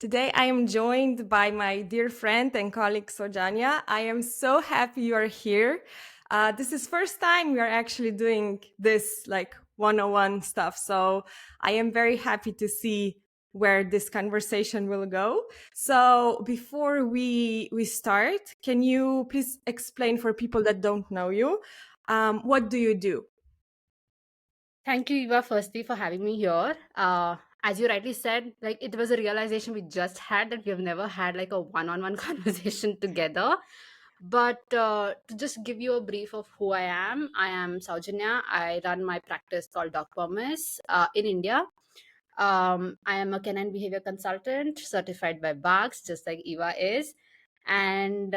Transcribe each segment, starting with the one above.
Today I am joined by my dear friend and colleague Sowjanya. I am so happy you are here. This is first time we are actually doing this like one-on-one stuff. So I am very happy to see where this conversation will go. So before we start, can you please explain for people that don't know you, what do you do? Thank you, Eva, firstly, for having me here. As you rightly said, like it was a realization we just had that we have never had like a one-on-one conversation together. But to just give you a brief of who I am Sowjanya. I run my practice called Dog Promise in India. I am a canine behavior consultant certified by Barks, just like Eva is. And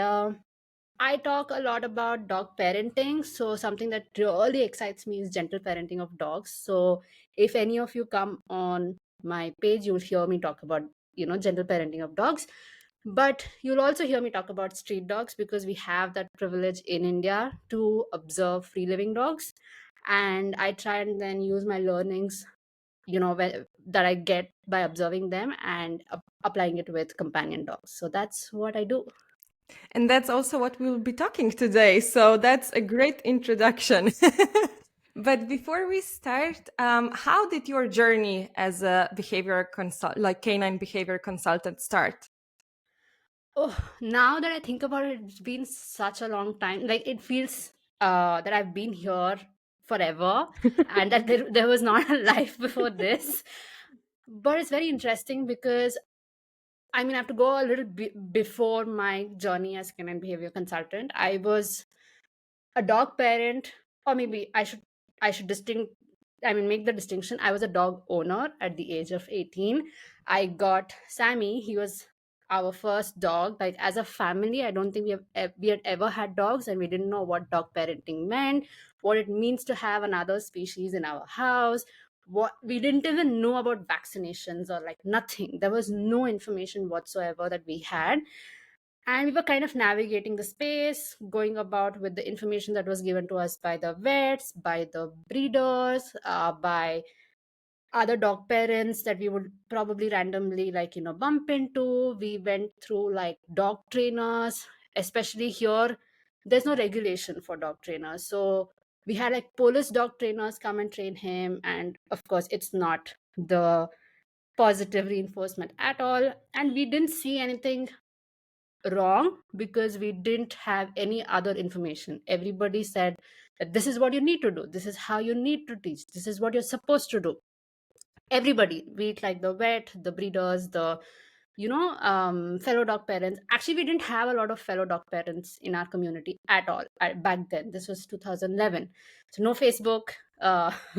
I talk a lot about dog parenting. So, something that really excites me is gentle parenting of dogs. So, if any of you come on my page, you'll hear me talk about, gentle parenting of dogs. But you'll also hear me talk about street dogs because we have that privilege in India to observe free living dogs. And I try and then use my learnings, that I get by observing them and applying it with companion dogs. So, that's what I do. And that's also what we'll be talking today. So that's a great introduction. But before we start, how did your journey as a like canine behavior consultant start? Oh, now that I think about it, it's been such a long time. Like it feels that I've been here forever and that there was not a life before this. But it's very interesting because I have to go a little bit before my journey as canine behavior consultant. I was a dog parent, or maybe I should distinct make the distinction. I was a dog owner at the age of 18. I got Sammy. He was our first dog. Like as a family, I don't think we had ever had dogs, and we didn't know what dog parenting meant, what it means to have another species in our house. What we didn't even know about vaccinations or like nothing. There was no information whatsoever that we had, and we were kind of navigating the space, going about with the information that was given to us by the vets, by the breeders, by other dog parents that we would probably randomly bump into. We went through like dog trainers, especially here there's no regulation for dog trainers, so we had like police dog trainers come and train him, and of course it's not the positive reinforcement at all, and we didn't see anything wrong because we didn't have any other information. Everybody said that this is what you need to do, this is how you need to teach, this is what you're supposed to do. Everybody, be it like the vet, the breeders, the fellow dog parents. Actually, we didn't have a lot of fellow dog parents in our community at all back then. This was 2011, so no Facebook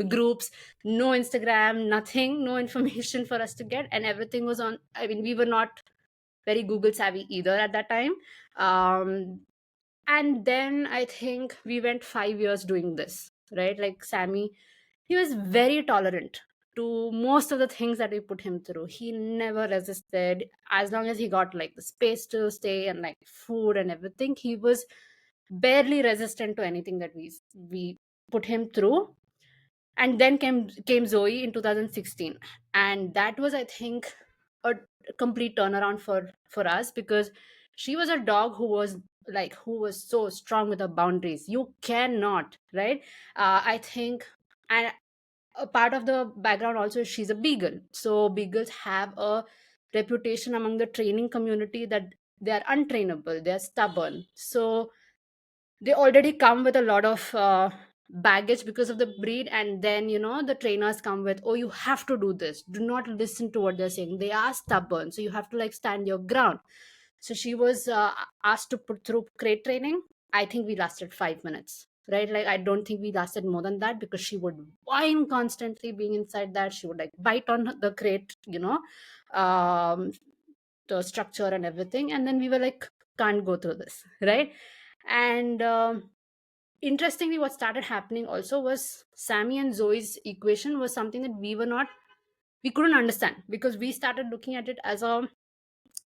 groups, no Instagram, nothing, no information for us to get, and everything was on. We were not very Google savvy either at that time. Um, and then I think we went 5 years doing this, right? Like Sammy, he was very tolerant to most of the things that we put him through. He never resisted as long as he got like the space to stay and like food and everything. He was barely resistant to anything that we put him through. And then came Zoe in 2016, and that was, I think, a complete turnaround for us because she was a dog who was so strong with her boundaries. You cannot, right? I think, and a part of the background also is she's a beagle, so beagles have a reputation among the training community that they are untrainable, they are stubborn. So they already come with a lot of baggage because of the breed, and then the trainers come with, oh, you have to do this, do not listen to what they're saying, they are stubborn, so you have to like stand your ground. So she was asked to put through crate training. I think we lasted 5 minutes, right? Like I don't think we lasted more than that because she would whine constantly being inside that. She would like bite on the crate, um the structure and everything, and then we were like, can't go through this, right? And interestingly, what started happening also was Sammy and Zoe's equation was something that we couldn't understand because we started looking at it as a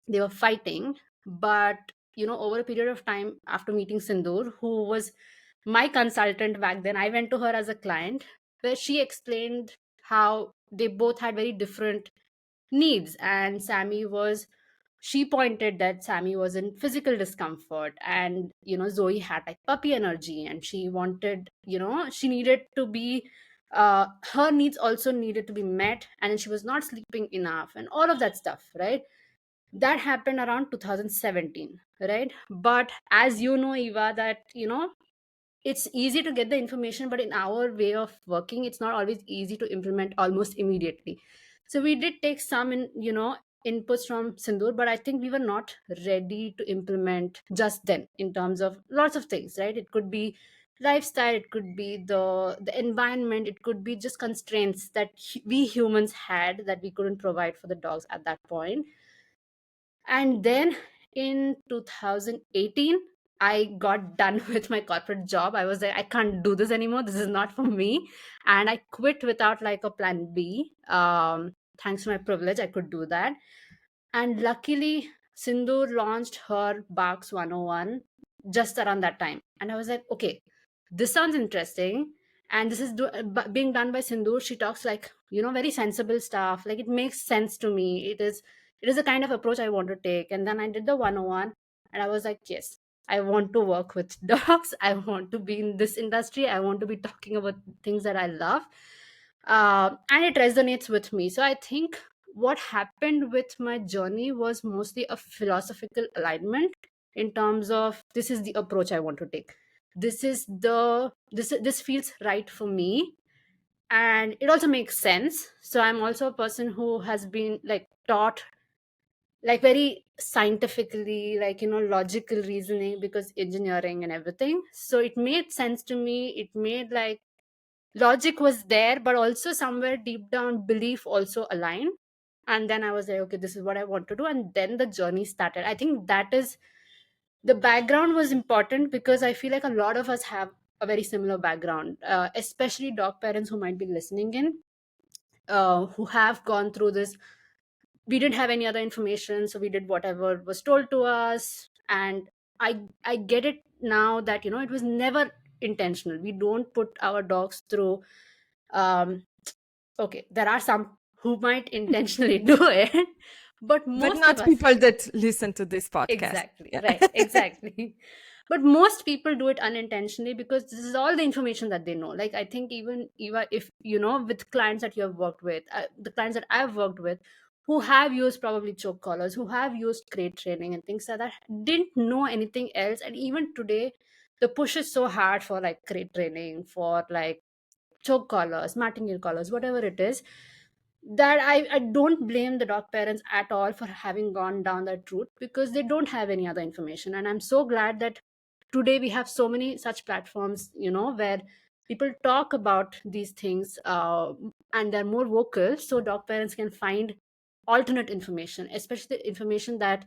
they were fighting. But over a period of time after meeting Sindoor, who was my consultant back then, I went to her as a client where she explained how they both had very different needs. And she pointed that Sammy was in physical discomfort, and Zoe had like puppy energy, and she wanted, she needed to be, her needs also needed to be met, and then she was not sleeping enough and all of that stuff, right? That happened around 2017, right? But as you know, Eva, that it's easy to get the information, but in our way of working, it's not always easy to implement almost immediately. So we did take some inputs from Sindur, but I think we were not ready to implement just then, in terms of lots of things, right? It could be lifestyle, it could be the environment, it could be just constraints that we humans had that we couldn't provide for the dogs at that point. And then in 2018, I got done with my corporate job. I was like, I can't do this anymore. This is not for me. And I quit without like a plan B. Thanks to my privilege, I could do that. And luckily, Sindhu launched her Barks 101 just around that time. And I was like, okay, this sounds interesting. And this is being done by Sindhu. She talks like, very sensible stuff. Like, it makes sense to me. It is the kind of approach I want to take. And then I did the 101, and I was like, yes, I want to work with dogs. I want to be in this industry. I want to be talking about things that I love. And it resonates with me. So I think what happened with my journey was mostly a philosophical alignment, in terms of, this is the approach I want to take. This feels right for me, and it also makes sense. So I'm also a person who has been like taught like very scientifically, like logical reasoning, because engineering and everything. So it made sense to me. It made like logic was there, but also somewhere deep down belief also aligned. And then I was like, okay, this is what I want to do. And then the journey started. I think that is, the background was important, because I feel like a lot of us have a very similar background, especially dog parents who might be listening in, who have gone through this. We didn't have any other information, so we did whatever was told to us. And I get it now that it was never intentional. We don't put our dogs through, um okay, there are some who might intentionally do it, but But most of not us. people that listen to this podcast. Exactly, Yeah. right, exactly. But most people do it unintentionally, because this is all the information that they know. Like, I think even if with clients that you have worked with, the clients that I've worked with, who have used probably choke collars, who have used crate training and things like that, didn't know anything else. And even today, the push is so hard for like crate training, for like choke collars, martingale collars, whatever it is, that I don't blame the dog parents at all for having gone down that route, because they don't have any other information. And I'm so glad that today we have so many such platforms, where people talk about these things, and they're more vocal, so dog parents can find alternate information, especially the information that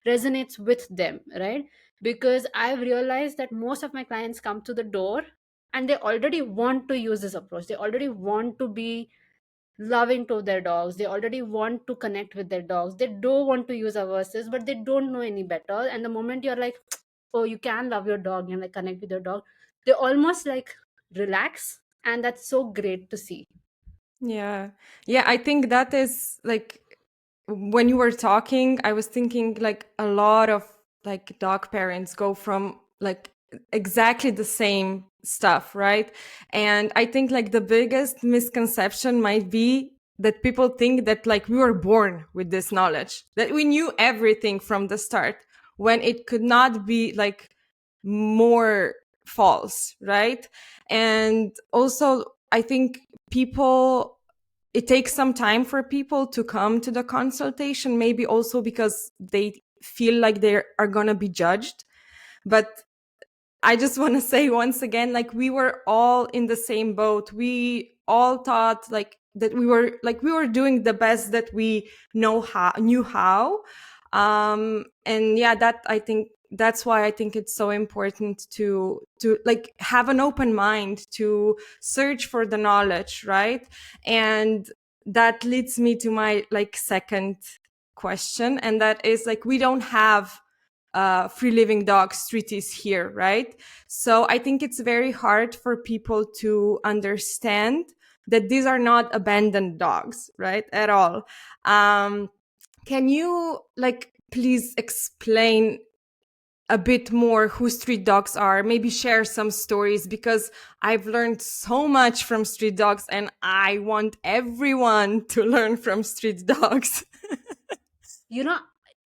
resonates with them, right? Because I've realized that most of my clients come to the door, and they already want to use this approach. They already want to be loving to their dogs. They already want to connect with their dogs. They don't want to use aversives, but they don't know any better. And the moment you're like, oh, you can love your dog and like connect with your dog, they almost like relax. And that's so great to see. Yeah. Yeah, I think that is like when you were talking, I was thinking like a lot of like dog parents go from like exactly the same stuff, right? And I think like the biggest misconception might be that people think that like we were born with this knowledge, that we knew everything from the start, when it could not be like more false, right? And also, I think people, it takes some time for people to come to the consultation, maybe also because they feel like they are going to be judged. But I just want to say once again, like we were all in the same boat. We all thought like that we were doing the best that we knew how. And yeah, that I think that's why I think it's so important to like have an open mind, to search for the knowledge, right? And that leads me to my like second question, and that is like we don't have free living dogs treaties here, right? So I think it's very hard for people to understand that these are not abandoned dogs, right? At all. Can you like please explain a bit more who street dogs are? Maybe share some stories, because I've learned so much from street dogs and I want everyone to learn from street dogs. You know,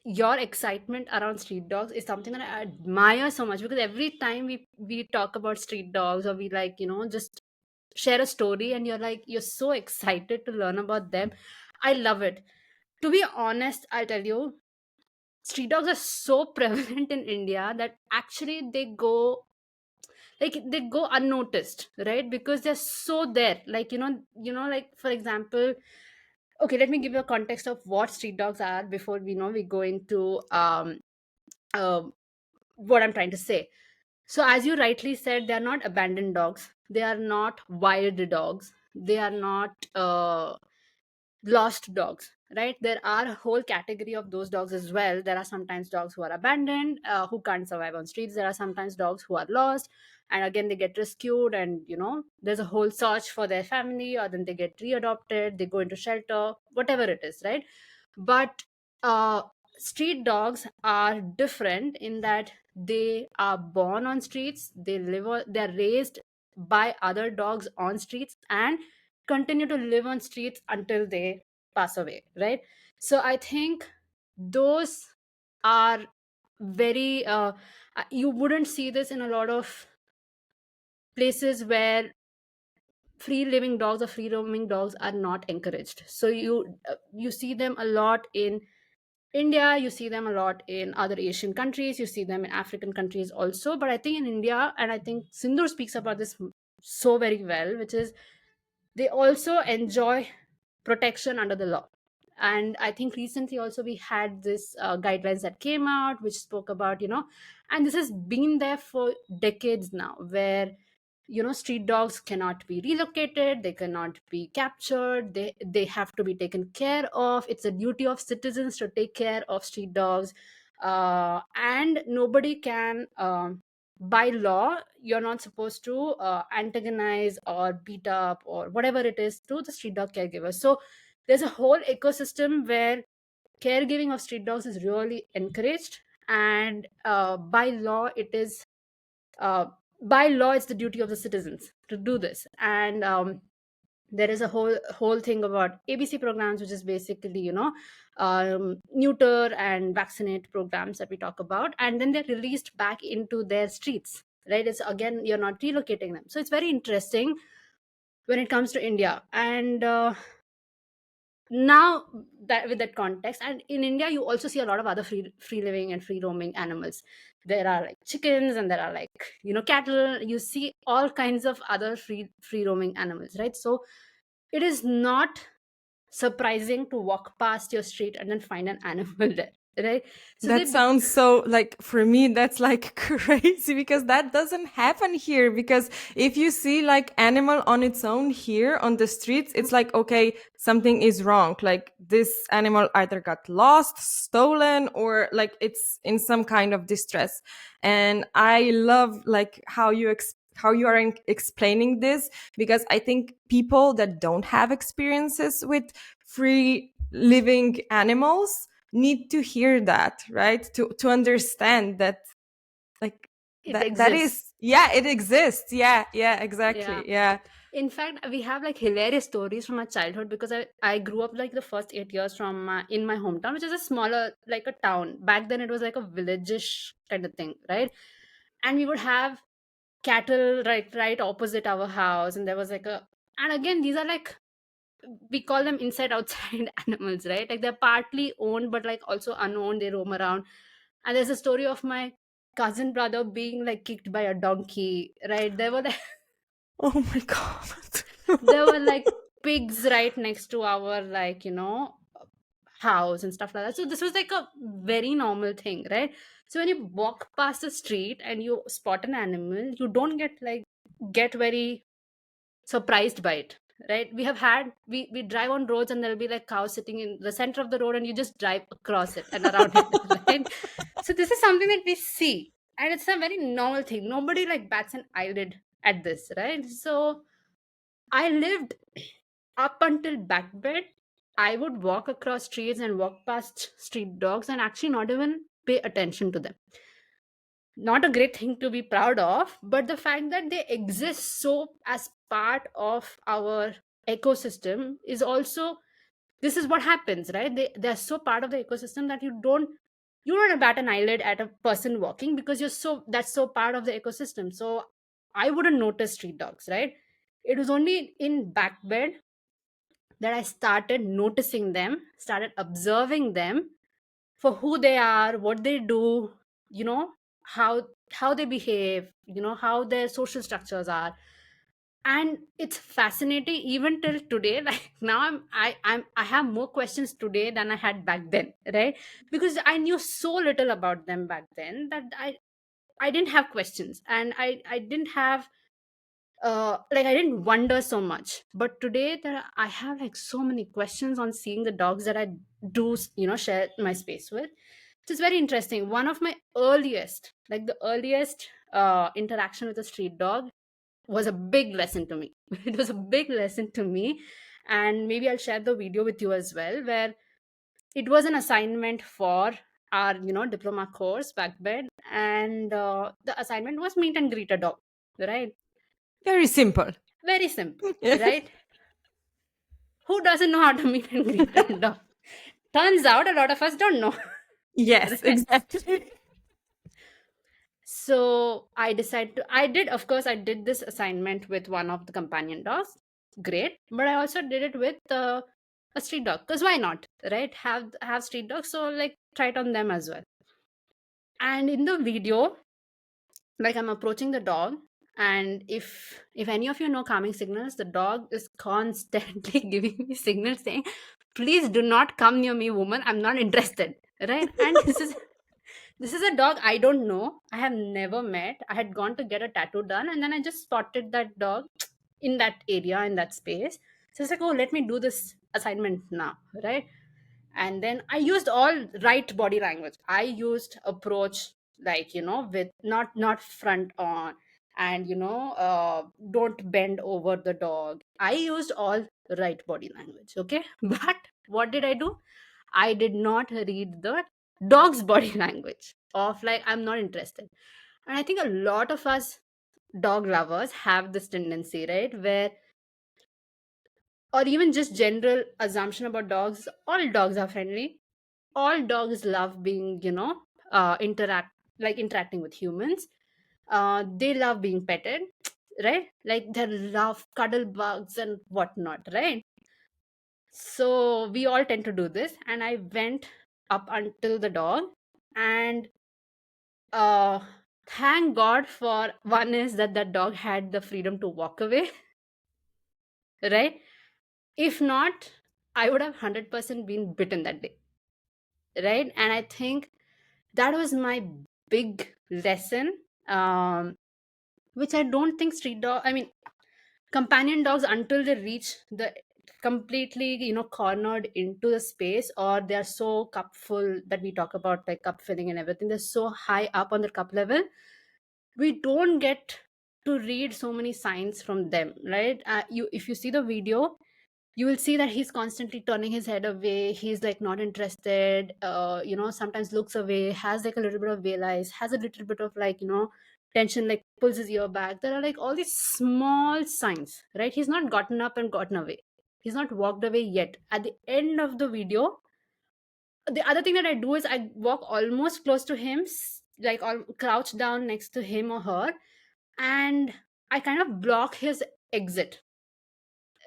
your excitement around street dogs is something that I admire so much, because every time we talk about street dogs, or we like, just share a story, and you're so excited to learn about them. I love it. To be honest, I'll tell you, street dogs are so prevalent in India that actually they go unnoticed, right? Because they're so there. Like, like, for example, okay, let me give you a context of what street dogs are before we go into uh, what I'm trying to say. So, as you rightly said, they are not abandoned dogs. They are not wild dogs. They are not lost dogs, right? There are a whole category of those dogs as well. There are sometimes dogs who are abandoned, who can't survive on streets. There are sometimes dogs who are lost, and again they get rescued, and there's a whole search for their family, or then they get readopted, they go into shelter, whatever it is, right? But uh street dogs are different in that they are born on streets, they're raised by other dogs on streets, and continue to live on streets until they pass away, right? So I think those are very you wouldn't see this in a lot of places where free living dogs or free roaming dogs are not encouraged. So you see them a lot in India, you see them a lot in other Asian countries, you see them in African countries also. But I think in India, and I think Sindhu speaks about this so very well, which is they also enjoy protection under the law. And I think recently also we had this guidelines that came out which spoke about, and this has been there for decades now, where street dogs cannot be relocated, they cannot be captured, they have to be taken care of. It's a duty of citizens to take care of street dogs. And nobody can by law, you're not supposed to antagonize or beat up or whatever it is to the street dog caregivers. So there's a whole ecosystem where caregiving of street dogs is really encouraged. And uh, by law it's the duty of the citizens to do this. And there is a whole thing about ABC programs, which is basically neuter and vaccinate programs that we talk about, and then they're released back into their streets, right? It's again, you're not relocating them. So it's very interesting when it comes to India. And now, that with that context, and in India you also see a lot of other free living and free roaming animals. There are like chickens, and there are like cattle. You see all kinds of other free roaming animals, right? So it is not surprising to walk past your street and then find an animal there, right? So That sounds so like, for me, that's like crazy, because that doesn't happen here. Because if you see like animal on its own here on the streets, it's like, okay, something is wrong. Like this animal either got lost, stolen, or like it's in some kind of distress. And I love like how how you are explaining this, because I think people that don't have experiences with free living animals need to hear that, right? To understand that, like, it that exists. is, yeah, it exists. Yeah, yeah, Yeah. exactly. Yeah. In fact, we have like hilarious stories from our childhood, because I grew up like the first 8 years from in my hometown, which is a smaller, like a town. Back then, it was like a village-ish kind of thing, right? And we would have cattle right opposite our house, and there was like a, and again, these are like, we call them inside outside animals, right? Like they're partly owned, but like also unowned. They roam around. And there's a story of my cousin brother being like kicked by a donkey, right? Oh my god. There were like pigs right next to our, like, house and stuff like that. So this was like a very normal thing, right? So when you walk past the street and you spot an animal, you don't get very surprised by it, right? We drive on roads, and there'll be like cows sitting in the center of the road, and you just drive across it and around it, right? So this is something that we see, and it's a very normal thing. Nobody like bats an eyelid at this, right? So I lived up until back bed. I would walk across streets and walk past street dogs and actually not even pay attention to them. Not a great thing to be proud of, but the fact that they exist so as part of our ecosystem is also, this is what happens, right? They're so part of the ecosystem that you don't bat an eyelid at a person walking, because that's so part of the ecosystem. So I wouldn't notice street dogs, right? It was only in back bed that I started noticing them, started observing them for who they are, what they do, you know, how they behave, how their social structures are. And it's fascinating even till today. Like now I have more questions today than I had back then, right? Because I knew so little about them back then that I didn't have questions, and I didn't have like I didn't wonder so much. But today I have like so many questions on seeing the dogs that I do, share my space with. So it's very interesting. One of my earliest interaction with a street dog was a big lesson to me. It was a big lesson to me. And maybe I'll share the video with you as well, where it was an assignment for our, diploma course back then. And the assignment was meet and greet a dog, right? Very simple. Very simple, right? Who doesn't know how to meet and greet a dog? Turns out a lot of us don't know. Yes, Right? exactly. So I did this assignment with one of the companion dogs. Great. But I also did it with a street dog. Because why not? Right? Have street dogs. So like try it on them as well. And in the video, like I'm approaching the dog, and if any of you know calming signals, the dog is constantly giving me signals saying, please do not come near me, woman, I'm not interested, right? And this is a dog I don't know, I have never met. I had gone to get a tattoo done, and then I just spotted that dog in that area, in that space. So it's like, oh, let me do this assignment now, right? And then I used all right body language. I used approach, like, with not front on, and don't bend over the dog. I used all right body language, okay? But what did I do? I did not read the dog's body language of, like, I'm not interested. And I think a lot of us dog lovers have this tendency, right, where, or even just general assumption about dogs, all dogs are friendly, all dogs love being, interacting with humans. They love being petted, right? Like they love cuddle bugs and whatnot, right? So we all tend to do this, and I went up until the dog, and uh thank god for one is that the dog had the freedom to walk away. Right? If not, I would have 100% been bitten that day, right? And I think that was my big lesson, which I don't think street dog, I mean, companion dogs, until they reach the completely, cornered into the space, or they're so cup full, that we talk about like cup filling and everything, they're so high up on the cup level, we don't get to read so many signs from them, right? You If you see the video, you will see that he's constantly turning his head away, he's like not interested, sometimes looks away, has like a little bit of veil eyes, has a little bit of, like, tension, like pulls his ear back. There are like all these small signs, right? He's not gotten up and gotten away, he's not walked away yet. At the end of the video, the other thing that I do is I walk almost close to him, like all crouch down next to him or her, and I kind of block his exit,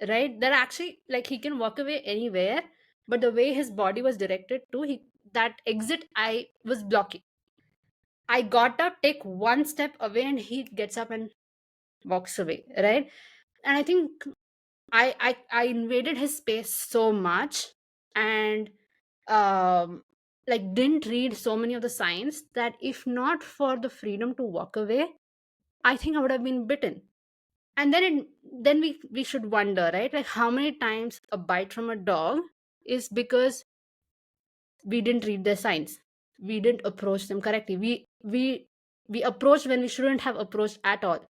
right? That actually, like, he can walk away anywhere, but the way his body was directed to, that exit I was blocking. I got up, take one step away, and he gets up and walks away, right? And I think I invaded his space so much, and um like didn't read so many of the signs, that if not for the freedom to walk away, I think I would have been bitten. And then we should wonder, right, like how many times a bite from a dog is because we didn't read their signs, we didn't approach them correctly, we approached when we shouldn't have approached at all,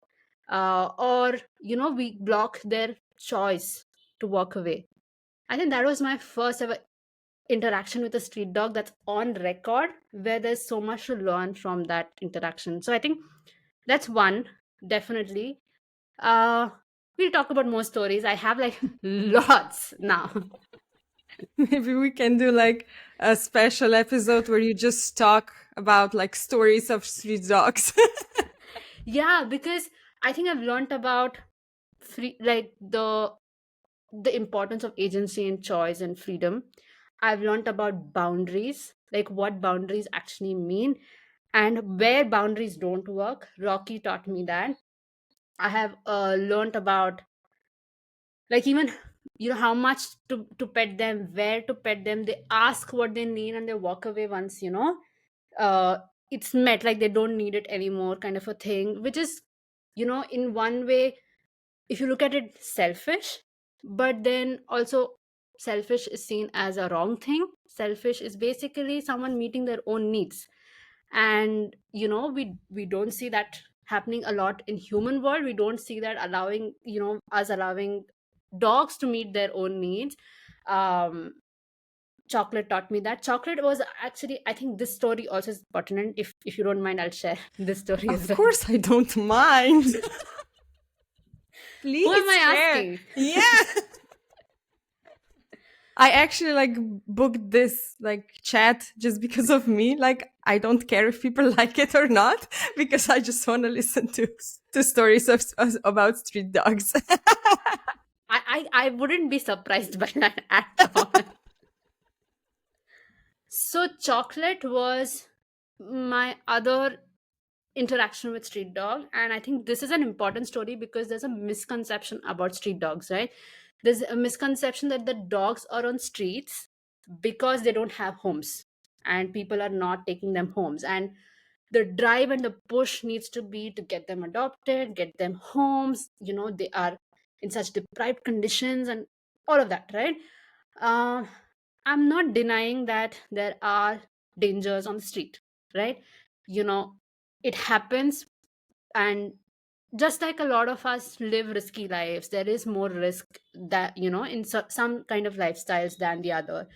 or we block their choice to walk away. I think that was my first ever interaction with a street dog that's on record, where there's so much to learn from that interaction. So I think that's one, definitely. Uh, we'll talk about more stories. I have like lots now. Maybe we can do like a special episode where you just talk about like stories of street dogs. Yeah, because I think I've learned about like the importance of agency and choice and freedom. I've learned about boundaries, like what boundaries actually mean and where boundaries don't work. Rocky taught me that. I have learned about, like, even how much to pet them, where to pet them. They ask what they need and they walk away once uh it's met, like they don't need it anymore, kind of a thing, which is, in one way, if you look at it, selfish. But then also, selfish is seen as a wrong thing. Selfish is basically someone meeting their own needs. And we don't see that happening a lot in human world. We don't see that allowing, us allowing dogs to meet their own needs. um Chocolate taught me that. Chocolate was actually, I think this story also is pertinent. If you don't mind, I'll share this story as Of well. course, I don't mind. Who am I Please share. asking? Yeah. I actually like booked this like chat just because of me. Like I don't care if people like it or not because I just want to listen to stories about street dogs. I wouldn't be surprised by that at all. So chocolate was my other interaction with street dog, and I think this is an important story because there's a misconception about street dogs, right? There's a misconception that the dogs are on streets because they don't have homes and people are not taking them homes, and the drive and the push needs to be to get them adopted, get them homes. They are in such deprived conditions and all of that, right? uh, I'm not denying that there are dangers on the street, right? you know it happens. And just like a lot of us live risky lives, there is more risk that, in some kind of lifestyles than the other.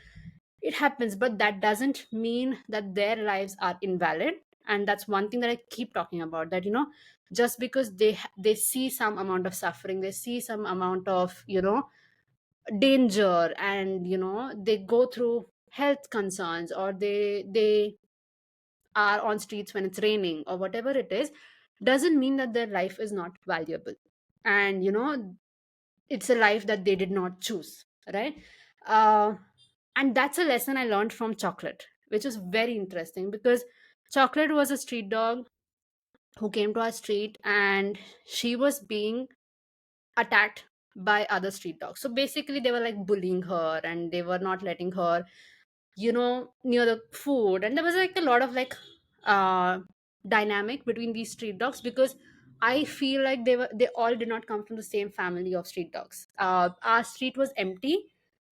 It happens, but that doesn't mean that their lives are invalid. And that's one thing that I keep talking about, that just because they see some amount of suffering, they see some amount of danger, and they go through health concerns, or they are on streets when it's raining or whatever it is, doesn't mean that their life is not valuable. And it's a life that they did not choose, right? uh, and that's a lesson I learned from Chocolate, which is very interesting, because Chocolate was a street dog who came to our street, and she was being attacked by other street dogs. So basically they were like bullying her, and they were not letting her near the food. And there was like a lot of like uh dynamic between these street dogs, because I feel like they all did not come from the same family of street dogs. Our street was empty.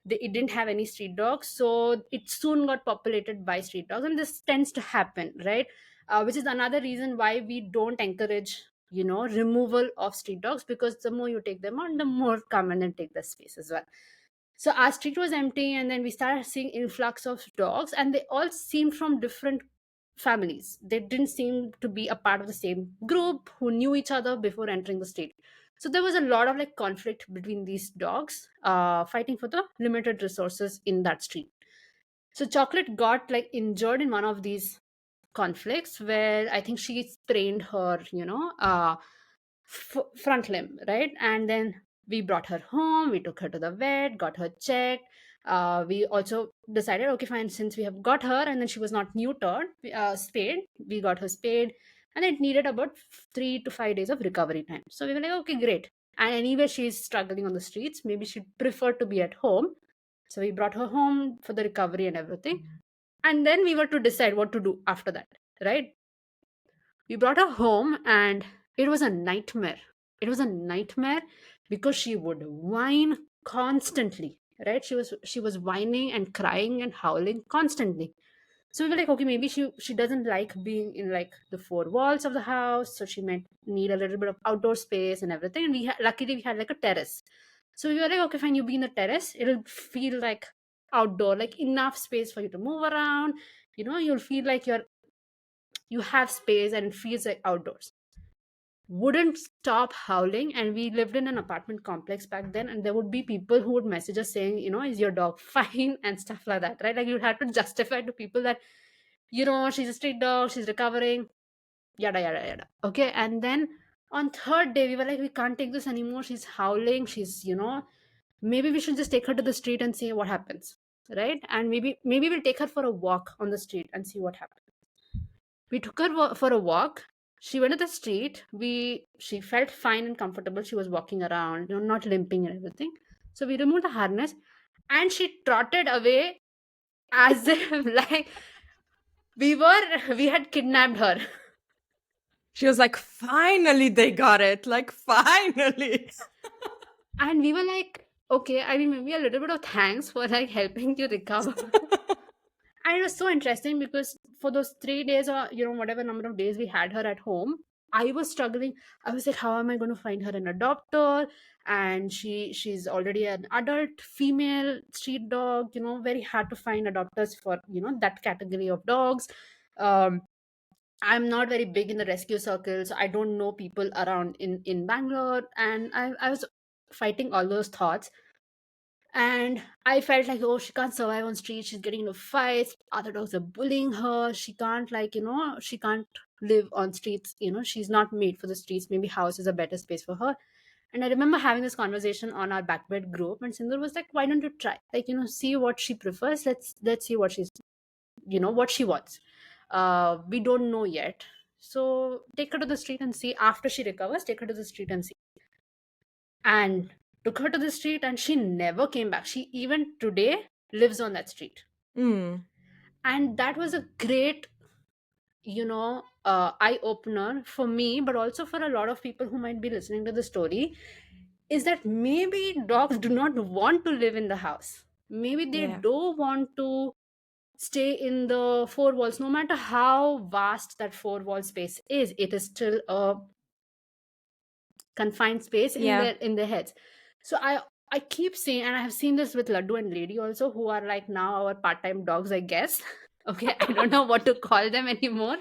It didn't have any street dogs, so it soon got populated by street dogs, and this tends to happen, right? Which is another reason why we don't encourage removal of street dogs, because the more you take them on, the more come and then take the space as well. So our street was empty, and then we started seeing influx of dogs, and they all seemed from different families. They didn't seem to be a part of the same group who knew each other before entering the street. So there was a lot of like conflict between these dogs, fighting for the limited resources in that street. So Chocolate got like injured in one of these conflicts, where I think she sprained her, front limb, right? And then we brought her home, we took her to the vet, got her checked. We also decided, okay, fine, since we have got her and then she was not neutered, spayed, we got her spayed, and it needed about 3 to 5 days of recovery time. So we were like, okay, great. And anyway, she's struggling on the streets. Maybe she'd prefer to be at home. So we brought her home for the recovery and everything. And then we were to decide what to do after that, right? We brought her home, and it was a nightmare. It was a nightmare because she would whine constantly, right? She was whining and crying and howling constantly. So we were like, okay, maybe she doesn't like being in like the four walls of the house, so she might need a little bit of outdoor space and everything. And luckily we had like a terrace. So we were like, okay, fine, you be in the terrace. It'll feel like outdoor, like enough space for you to move around. You'll feel like you have space and it feels like outdoors. Wouldn't stop howling, and we lived in an apartment complex back then, and there would be people who would message us saying, is your dog fine, and stuff like that, right? Like you'd have to justify to people that, she's a street dog, she's recovering, yada yada yada. Okay, and then on third day we were like, we can't take this anymore, she's howling, she's, maybe we should just take her to the street and see what happens, right? And maybe we'll take her for a walk on the street and see what happens. We took her for a walk. She went to the street. She felt fine and comfortable. She was walking around, not limping and everything. So we removed the harness, and she trotted away as if like we had kidnapped her. She was like, finally they got it. Like, finally. And we were like, okay, I mean, maybe a little bit of thanks for like helping you recover. And it was so interesting because for those 3 days, or whatever number of days we had her at home, I was struggling. I was like, how am I going to find her an adopter? And she's already an adult female street dog. Very hard to find adopters for that category of dogs. um I'm not very big in the rescue circles. I don't know people around in Bangalore, and I was fighting all those thoughts. And I felt like, oh, she can't survive on streets, she's getting into fights, other dogs are bullying her, she can't, like, she can't live on streets, she's not made for the streets, maybe house is a better space for her. And I remember having this conversation on our backbed group, and Sindhu was like, why don't you try, like, see what she prefers, let's see what she's, what she wants. We don't know yet, so take her to the street and see. After she recovers, take her to the street and see. And took her to the street, and she never came back. She even today lives on that street. Mm. And that was a great, eye opener for me, but also for a lot of people who might be listening to the story, is that maybe dogs do not want to live in the house. Maybe they Yeah. don't want to stay in the four walls. No matter how vast that four wall space is, it is still a confined space in Yeah. their heads. So I keep seeing, and I have seen this with Laddu and Lady also, who are like now our part-time dogs, I guess. Okay, I don't know what to call them anymore.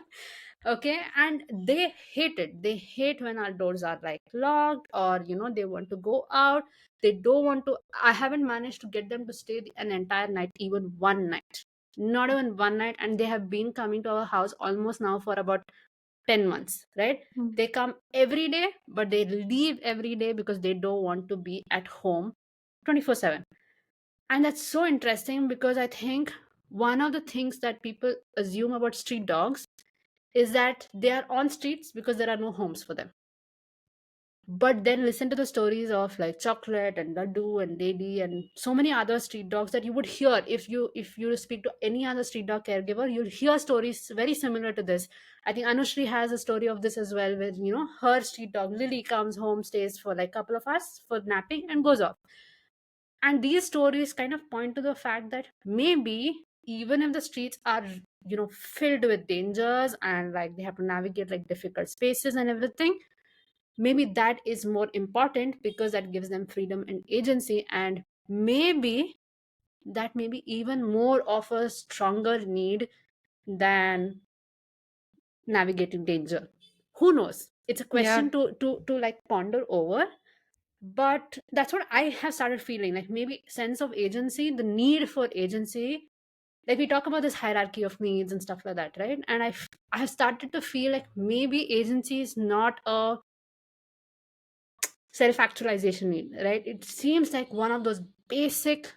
Okay, and they hate it. They hate when our doors are like locked, or they want to go out. They don't want to. I haven't managed to get them to stay an entire night, even one night. Not even one night, and they have been coming to our house almost now for about 10 months, right? Mm. They come every day, but they leave every day because they don't want to be at home 24/7. And that's so interesting because I think one of the things that people assume about street dogs is that they are on streets because there are no homes for them. But then listen to the stories of like Chocolate and Laddu and Lady and so many other street dogs that you would hear. If you speak to any other street dog caregiver, you'll hear stories very similar to this. I think Anushri has a story of this as well, where her street dog Lily comes home, stays for like a couple of hours for napping, and goes off. And these stories kind of point to the fact that maybe even if the streets are filled with dangers, and like they have to navigate like difficult spaces and everything, maybe that is more important because that gives them freedom and agency. And maybe that may be even more of a stronger need than navigating danger. Who knows? It's a Yeah. question to like ponder over. But that's what I have started feeling, like maybe sense of agency, the need for agency. Like we talk about this hierarchy of needs and stuff like that, right? And I have started to feel like maybe agency is not a self-actualization need, right? It seems like one of those basic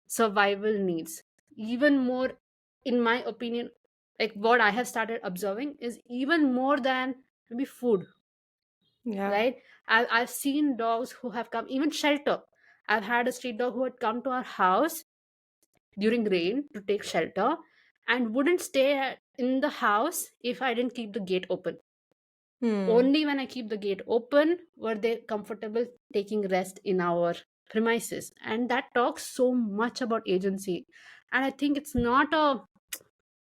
survival needs. Even more, in my opinion, like what I have started observing is even more than maybe food, Yeah. right? I've seen dogs who have come, even shelter. I've had a street dog who had come to our house during rain to take shelter and wouldn't stay in the house if I didn't keep the gate open. Hmm. Only when I keep the gate open were they comfortable taking rest in our premises. And that talks so much about agency. And I think it's not a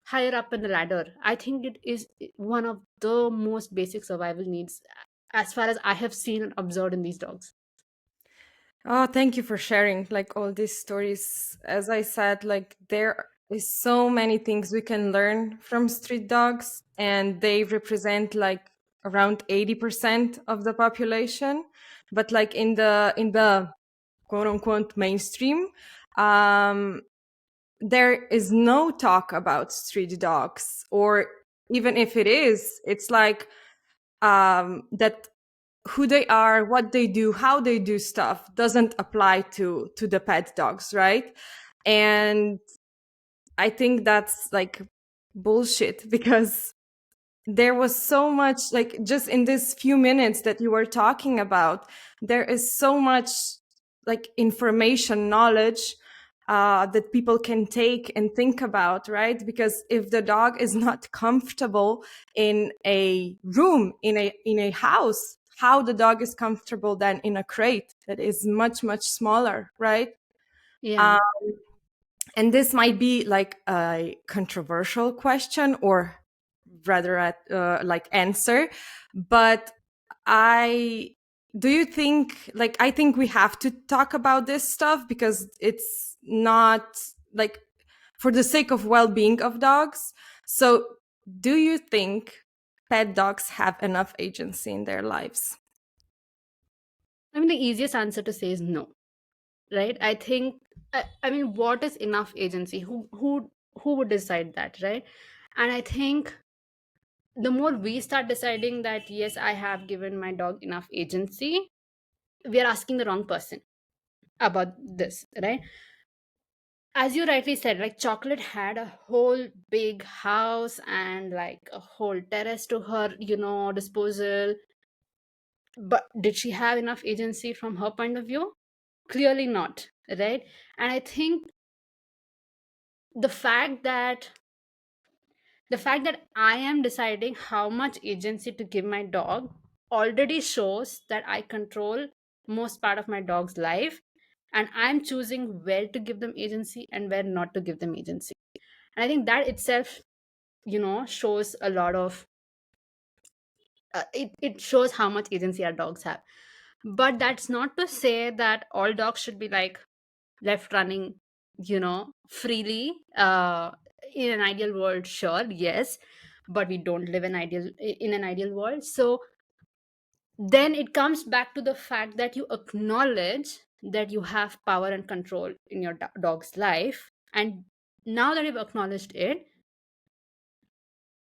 higher up in the ladder. I think it is one of the most basic survival needs as far as I have seen and observed in these dogs. Oh, thank you for sharing like all these stories. As I said, like there is so many things we can learn from street dogs, and they represent like around 80% of the population. But like in the quote unquote mainstream, um, there is no talk about street dogs, or even if it is, it's like that who they are, what they do, how they do stuff doesn't apply to the pet dogs, right? And I think that's like bullshit because there was so much, like just in this few minutes that you were talking about, there is so much like information, knowledge that people can take and think about, right? Because if the dog is not comfortable in a room, in a house, how the dog is comfortable then in a crate that is much much smaller, right? Yeah. uh, and this might be like a controversial question, or rather at like answer, but I do you think, like, I think we have to talk about this stuff because it's not like for the sake of well-being of dogs. So do you think pet dogs have enough agency in their lives? I mean, the easiest answer to say is no, right? I think, I mean, what is enough agency? Who would decide that, right? And I think the more we start deciding that yes, I have given my dog enough agency, we are asking the wrong person about this, right? As you rightly said, like Chocolate had a whole big house and like a whole terrace to her, disposal. But did she have enough agency from her point of view? Clearly not, right? And I think the fact that I am deciding how much agency to give my dog already shows that I control most part of my dog's life, and I'm choosing where to give them agency and where not to give them agency. And I think that itself, shows a lot of it shows how much agency our dogs have. But that's not to say that all dogs should be like left running, freely. In an ideal world, sure, yes, but we don't live in an ideal world. So then it comes back to the fact that you acknowledge that you have power and control in your dog's life. And now that you've acknowledged it,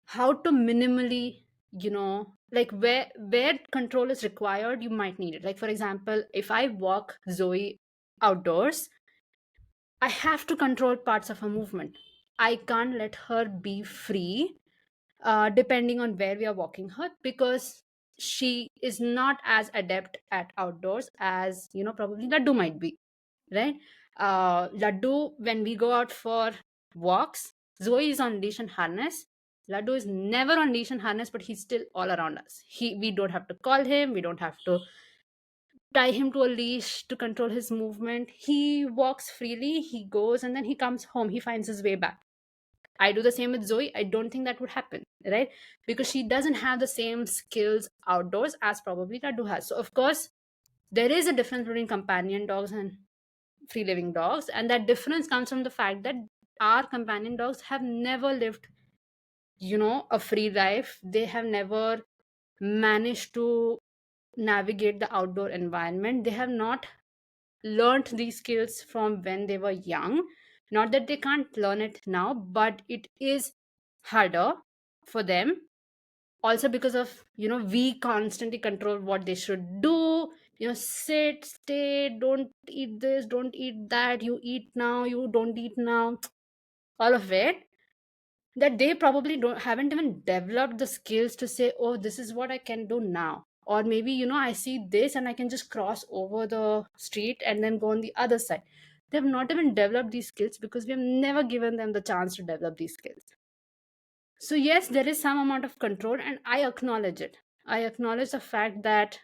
how to minimally, like where control is required, you might need it. Like, for example, if I walk Zoe outdoors, I have to control parts of her movement. I can't let her be free, depending on where we are walking her, because she is not as adept at outdoors as, probably Laddu might be, right? Laddu, when we go out for walks, Zoe is on leash and harness. Laddu is never on leash and harness, but he's still all around us. We don't have to call him. We don't have to tie him to a leash to control his movement. He walks freely, he goes, and then he comes home. He finds his way back. I do the same with Zoe. I don't think that would happen, right? Because she doesn't have the same skills outdoors as probably Radu has. So, of course, there is a difference between companion dogs and free living dogs. And that difference comes from the fact that our companion dogs have never lived, a free life. They have never managed to navigate the outdoor environment. They have not learned these skills from when they were young. Not that they can't learn it now, but it is harder for them. Also, because of, we constantly control what they should do. Sit, stay, don't eat this, don't eat that, you eat now, you don't eat now, all of it, that they probably don't haven't even developed the skills to say, oh, this is what I can do now. Or maybe, I see this and I can just cross over the street and then go on the other side. They have not even developed these skills because we have never given them the chance to develop these skills. So yes, there is some amount of control, and I acknowledge it. I acknowledge the fact that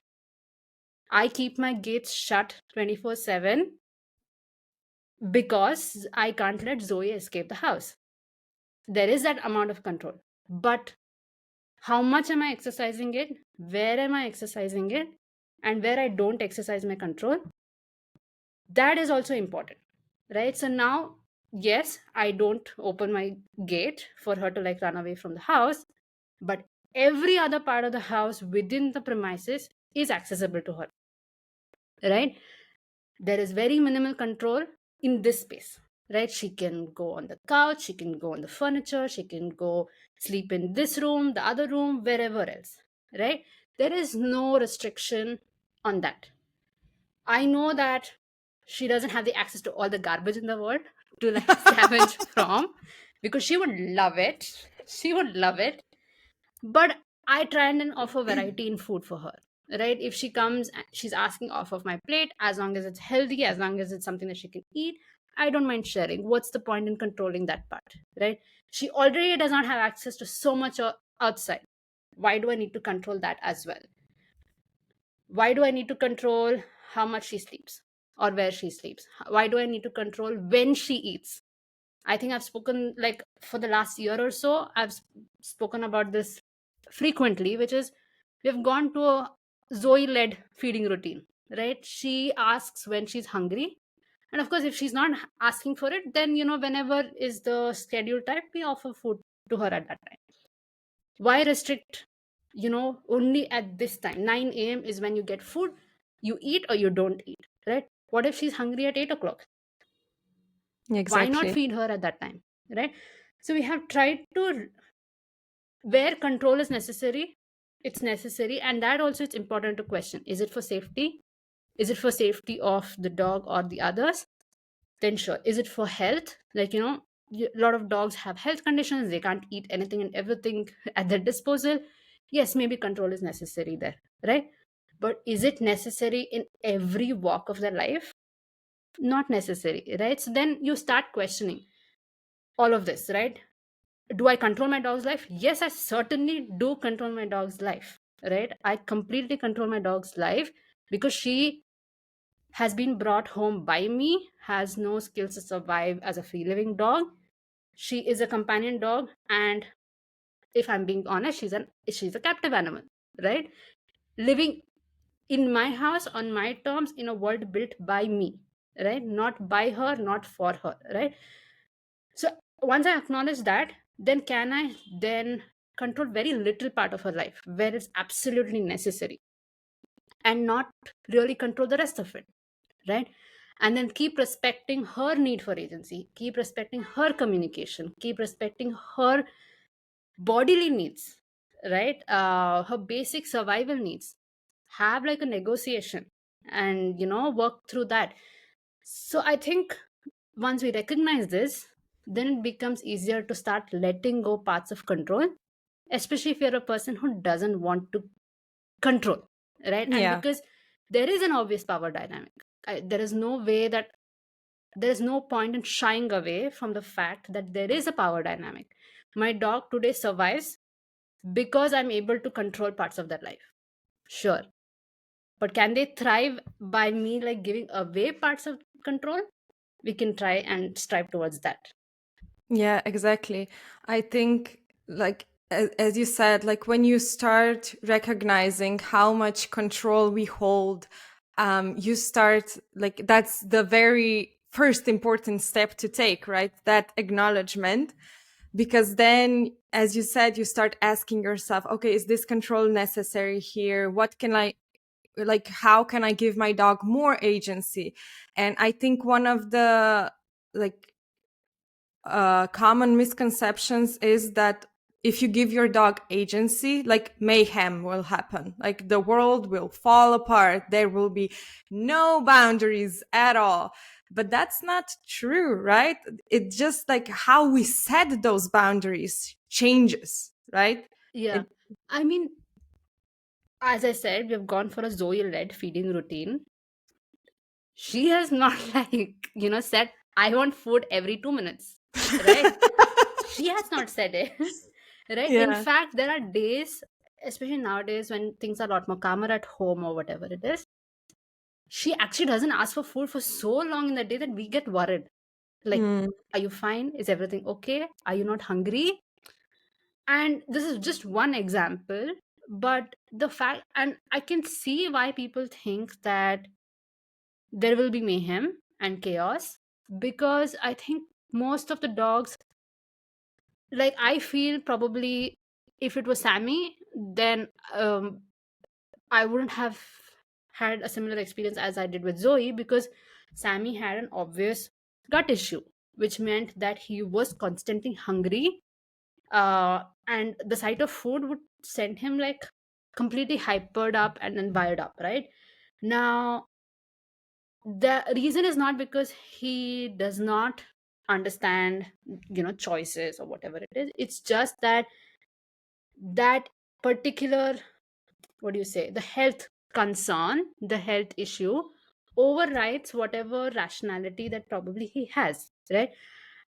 I keep my gates shut 24/7 because I can't let Zoe escape the house. There is that amount of control. But how much am I exercising it? Where am I exercising it? And where I don't exercise my control, That is also important, right? So now, yes, I don't open my gate for her to like run away from the house, but every other part of the house within the premises is accessible to her, right? There is very minimal control in this space, right? She can go on the couch, she can go on the furniture, she can go sleep in this room, the other room, wherever else, right? There is no restriction on that. I know that she doesn't have the access to all the garbage in the world to like scavenge from, because she would love it. She would love it. But I try and then offer variety in food for her. Right? If she comes, she's asking off of my plate, as long as it's healthy, as long as it's something that she can eat, I don't mind sharing. What's the point in controlling that part? Right? She already does not have access to so much outside. Why do I need to control that as well? Why do I need to control how much she sleeps or where she sleeps? Why do I need to control when she eats? I think I've spoken like for the last year or so, I've spoken about this frequently, which is we've gone to a Zoe led feeding routine, right? She asks when she's hungry. And of course, if she's not asking for it, then, whenever is the scheduled time, we offer food to her at that time. Why restrict, only at this time? 9 a.m. is when you get food, you eat or you don't eat, right? What if she's hungry at 8 o'clock? Why not Exactly. feed her at that time, right? So we have tried to, where control is necessary, it's necessary. And that also, it's important to question, is it for safety? Is it for safety of the dog or the others? Then sure. Is it for health? Like, a lot of dogs have health conditions, they can't eat anything and everything at their disposal. Yes, maybe control is necessary there, right? But is it necessary in every walk of their life? Not necessary, right? So then you start questioning all of this, right? Do I control my dog's life? Yes, I certainly do control my dog's life, right? I completely control my dog's life because she has been brought home by me, has no skills to survive as a free living dog. She is a companion dog, and if I'm being honest, she's a captive animal, right? Living in my house on my terms in a world built by me, right? Not by her, not for her, right? So once I acknowledge that, then can I then control very little part of her life where it's absolutely necessary, and not really control the rest of it, right? And then keep respecting her need for agency, keep respecting her communication, keep respecting her bodily needs, right? Her basic survival needs. Have like a negotiation and, work through that. So I think once we recognize this, then it becomes easier to start letting go parts of control, especially if you're a person who doesn't want to control, right? And Yeah. because there is an obvious power dynamic, there is no way that there is no point in shying away from the fact that there is a power dynamic. My dog today survives because I'm able to control parts of their life. Sure. But can they thrive by me like giving away parts of control? We can try and strive towards that. Yeah, exactly. I think, like, as you said, like when you start recognizing how much control we hold, you start, like, that's the very first important step to take, right? That acknowledgement. Because then, as you said, you start asking yourself, okay, is this control necessary here? What can I, like, how can I give my dog more agency? And I think one of the, like, common misconceptions is that if you give your dog agency, like mayhem will happen, like the world will fall apart, there will be no boundaries at all. But that's not true, right? It's just like how we set those boundaries changes, right? Yeah. It, I mean, as I said, we've gone for a Zoe led feeding routine. She has not, like, said, I want food every 2 minutes, right? She has not said it, right? In yeah. fact, there are days, especially nowadays when things are a lot more calmer at home or whatever it is, she actually doesn't ask for food for so long in the day that we get worried. Like, Mm. are you fine? Is everything okay? Are you not hungry? And this is just one example, but the fact, and I can see why people think that there will be mayhem and chaos, because I think most of the dogs, like I feel probably if it was Sammy, then I wouldn't have had a similar experience as I did with Zoe, because Sammy had an obvious gut issue, which meant that he was constantly hungry, and the sight of food would send him like completely hypered up and then wired up, right? Now, the reason is not because he does not understand, choices or whatever it is. It's just that that particular, what do you say, the health concern, the health issue overrides whatever rationality that probably he has, right?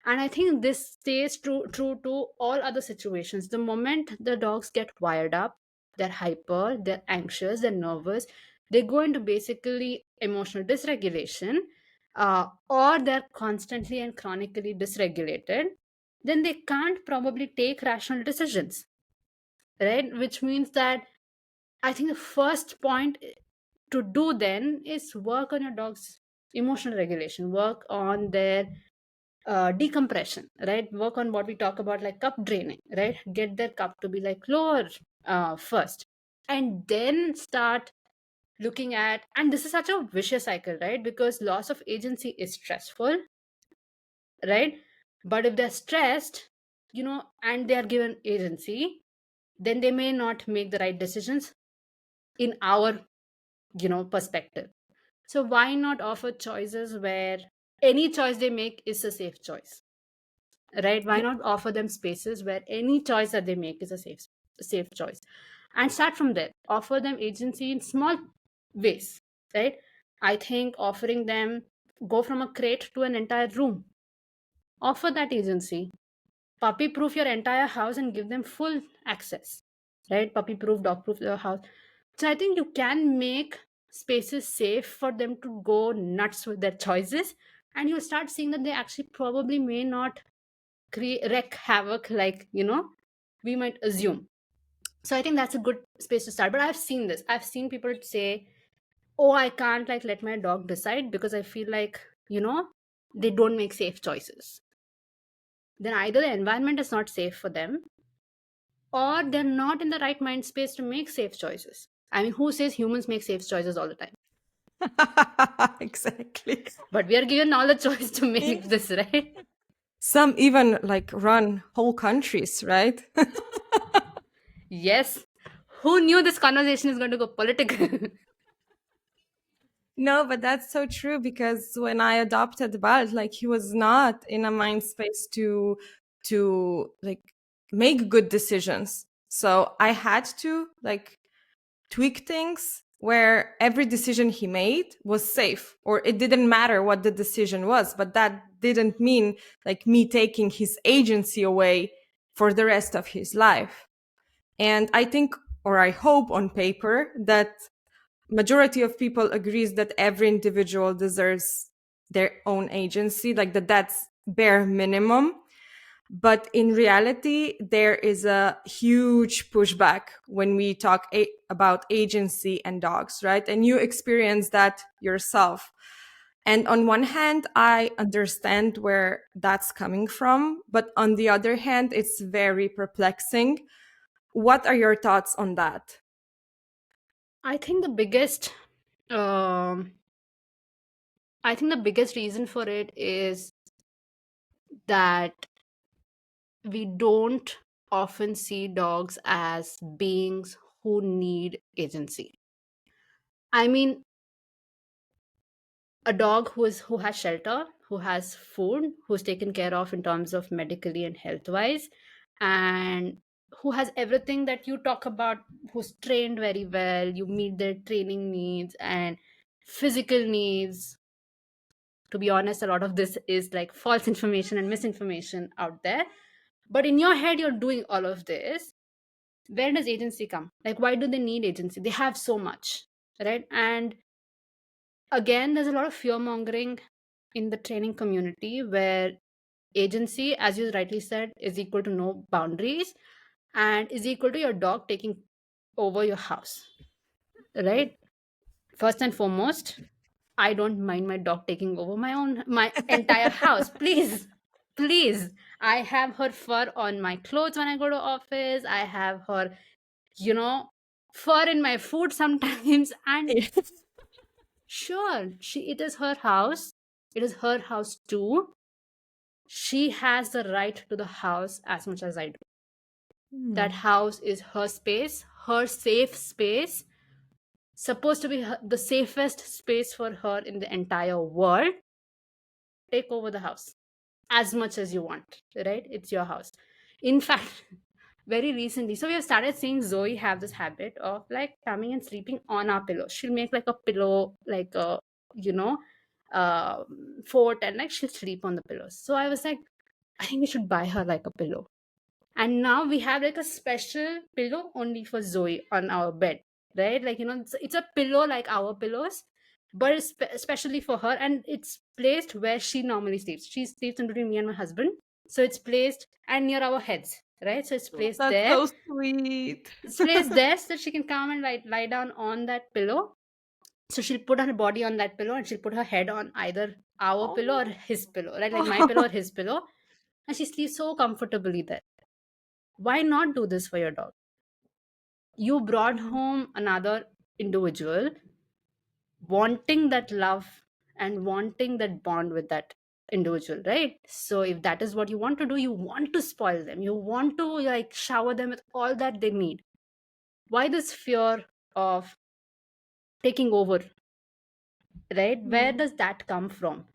And I think this stays true to all other situations. The moment the dogs get wired up, they're hyper, they're anxious, they're nervous, they go into basically emotional dysregulation, or they're constantly and chronically dysregulated, then they can't probably take rational decisions, right? Which means that I think the first point to do then is work on your dog's emotional regulation, work on their decompression, right? Work on what we talk about, like cup draining, right? Get their cup to be like lower first, and then start looking at. And this is such a vicious cycle, right? Because loss of agency is stressful, right? But if they're stressed, and they are given agency, then they may not make the right decisions in our perspective. So why not offer choices where any choice they make is a safe choice, right? Why Yeah. not offer them spaces where any choice that they make is a safe choice, and start from there. Offer them agency in small ways, right? I think offering them, go from a crate to an entire room, offer that agency. Puppy proof your entire house and give them full access, right? Puppy proof, dog proof your house. So I think you can make spaces safe for them to go nuts with their choices, and you'll start seeing that they actually probably may not create wreak havoc like we might assume. So I think that's a good space to start. But I've seen this. I've seen people say, "Oh, I can't like let my dog decide because I feel like they don't make safe choices." Then either the environment is not safe for them, or they're not in the right mind space to make safe choices. I mean, who says humans make safe choices all the time? Exactly. But we are given all the choice to Yeah. make this, right? Some even like run whole countries, right? Yes. Who knew this conversation is going to go political? No, but that's so true because when I adopted Bart, like he was not in a mind space to like make good decisions. So I had to like tweak things where every decision he made was safe, or it didn't matter what the decision was, but that didn't mean like me taking his agency away for the rest of his life. And I think, or I hope on paper, that majority of people agrees that every individual deserves their own agency, like that's bare minimum. But in reality, there is a huge pushback when we talk about agency and dogs, right? And you experience that yourself. And on one hand, I understand where that's coming from, but on the other hand, it's very perplexing. What are your thoughts on that? I think the biggest um I think the biggest reason for it is that we don't often see dogs as beings who need agency. I mean, a dog who has shelter, who has food, who's taken care of in terms of medically and health wise, and who has everything that you talk about, who's trained very well, you meet their training needs and physical needs. To be honest, a lot of this is like false information and misinformation out there. But in your head, you're doing all of this. Where does agency come? Like, why do they need agency? They have so much, right? And again, there's a lot of fear mongering in the training community where agency, as you rightly said, is equal to no boundaries and is equal to your dog taking over your house, right? First and foremost, I don't mind my dog taking over my entire house. Please, please. I have her fur on my clothes when I go to office. I have her, you know, fur in my food sometimes. And Yeah. sure, she it is her house. It is her house too. She has the right to the house as much as I do. That Hmm. house is her space, her safe space, supposed to be the safest space for her in the entire world. Take over the house as much as you want, right? It's your house. In fact, very recently, so we have started seeing Zoe have this habit of like coming and sleeping on our pillow. She'll make like a pillow, like a, you know, fort, and like she'll sleep on the pillows. So I was like, I think we should buy her like a pillow. And now we have like a special pillow only for Zoe on our bed, right? Like, it's a pillow like our pillows, but it's especially for her, and it's placed where she normally sleeps. She sleeps in between me and my husband. So it's placed and near our heads, right? So it's Oh, placed that's there. so sweet. It's placed there so that she can come and lie down on that pillow. So she'll put her body on that pillow and she'll put her head on either our pillow or Oh. his pillow, right? Like my pillow or his pillow. And she sleeps so comfortably there. Why not do this for your dog? You brought Mm. home another individual wanting that love and wanting that bond with that individual, right? So if that is what you want to do, you want to spoil them, you want to like shower them with all that they need. Why this fear of taking over, right? Where Mm. does that come from?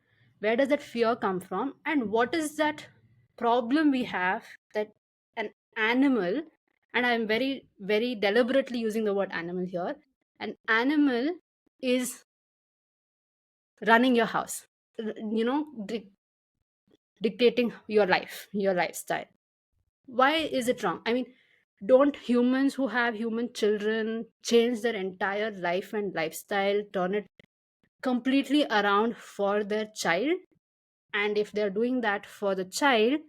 Where does that fear come from? And what is that problem we have that an animal, and I'm very, very deliberately using the word animal here, an animal is running your house, dictating your life, your lifestyle. Why is it wrong? I mean, don't humans who have human children change their entire life and lifestyle, turn it completely around for their child? And if they're doing that for the child,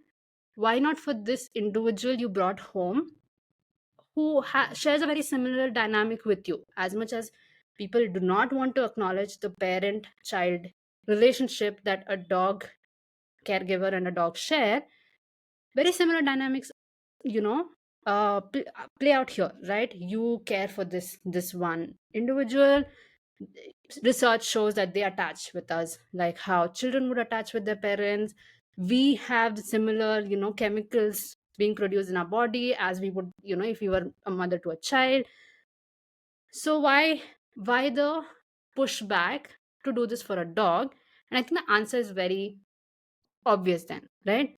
why not for this individual you brought home who shares a very similar dynamic with you? As much as people do not want to acknowledge the parent child relationship that a dog caregiver and a dog share, very similar dynamics, you know play out here, right? You care for this one individual. Research shows that they attach with us like how children would attach with their parents. We have the similar, chemicals being produced in our body as we would, if we were a mother to a child. So why the pushback to do this for a dog? And I think the answer is very obvious then, right?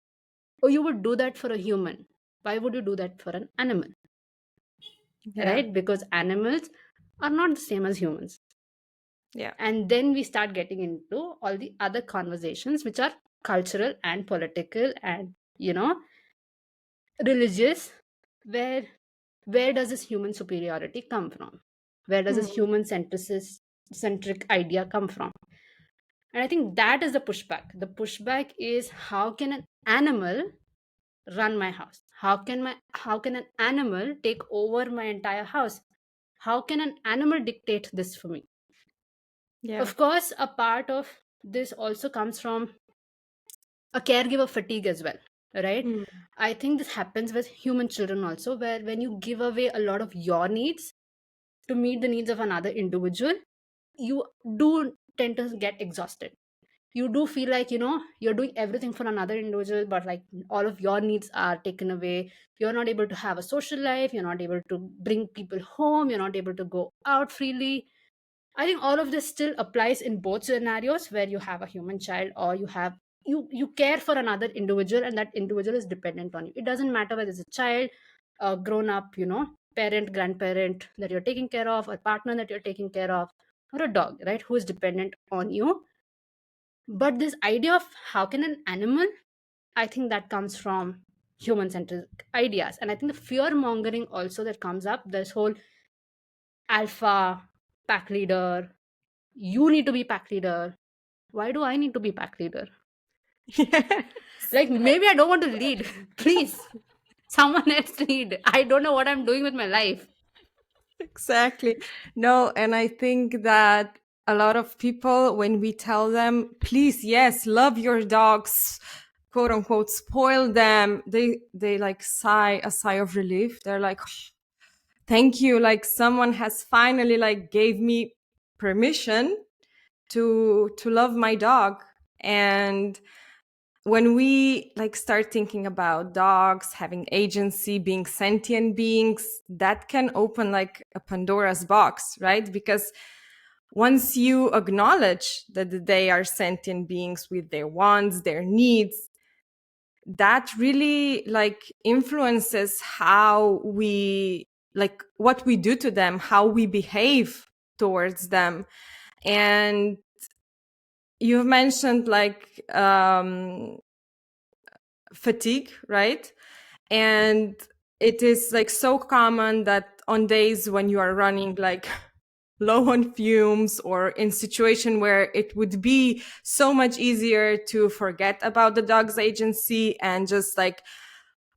Oh, you would do that for a human, why would you do that for an animal? Yeah. Right? Because animals are not the same as humans. Yeah. And then we start getting into all the other conversations which are cultural and political and, religious. Where where does this human superiority come from? Where does this Mm. human centric idea come from? And I think that is the pushback. The pushback is, how can an animal run my house? How can an animal take over my entire house? How can an animal dictate this for me? Yeah. Of course, a part of this also comes from a caregiver fatigue as well, right? Mm. I think this happens with human children also, where when you give away a lot of your needs to meet the needs of another individual, you do tend to get exhausted. You do feel like, you're doing everything for another individual, but like all of your needs are taken away. You're not able to have a social life, you're not able to bring people home, you're not able to go out freely. I think all of this still applies in both scenarios, where you have a human child or you care for another individual, and that individual is dependent on you. It doesn't matter whether it's a child, a grown up, parent, grandparent that you're taking care of, a partner that you're taking care of, or a dog, right, who is dependent on you. But this idea of how can an animal, I think that comes from human centric ideas. And I think the fear mongering also that comes up, this whole alpha pack leader, you need to be pack leader. Why do I need to be pack leader? Yes. Like, maybe I don't want to lead. Please, someone else lead. I don't know what I'm doing with my life. Exactly. No, and I think that a lot of people, when we tell them, please, yes, love your dogs, quote unquote, spoil them, they like sigh a sigh of relief. They're like, thank you, like someone has finally like gave me permission to love my dog. And when we like start thinking about dogs having agency, being sentient beings, that can open like a Pandora's box, right? Because once you acknowledge that they are sentient beings with their wants, their needs, that really like influences how we, like what we do to them, how we behave towards them. And you've mentioned like fatigue, right? And it is like so common that on days when you are running like low on fumes, or in situation where it would be so much easier to forget about the dog's agency and just like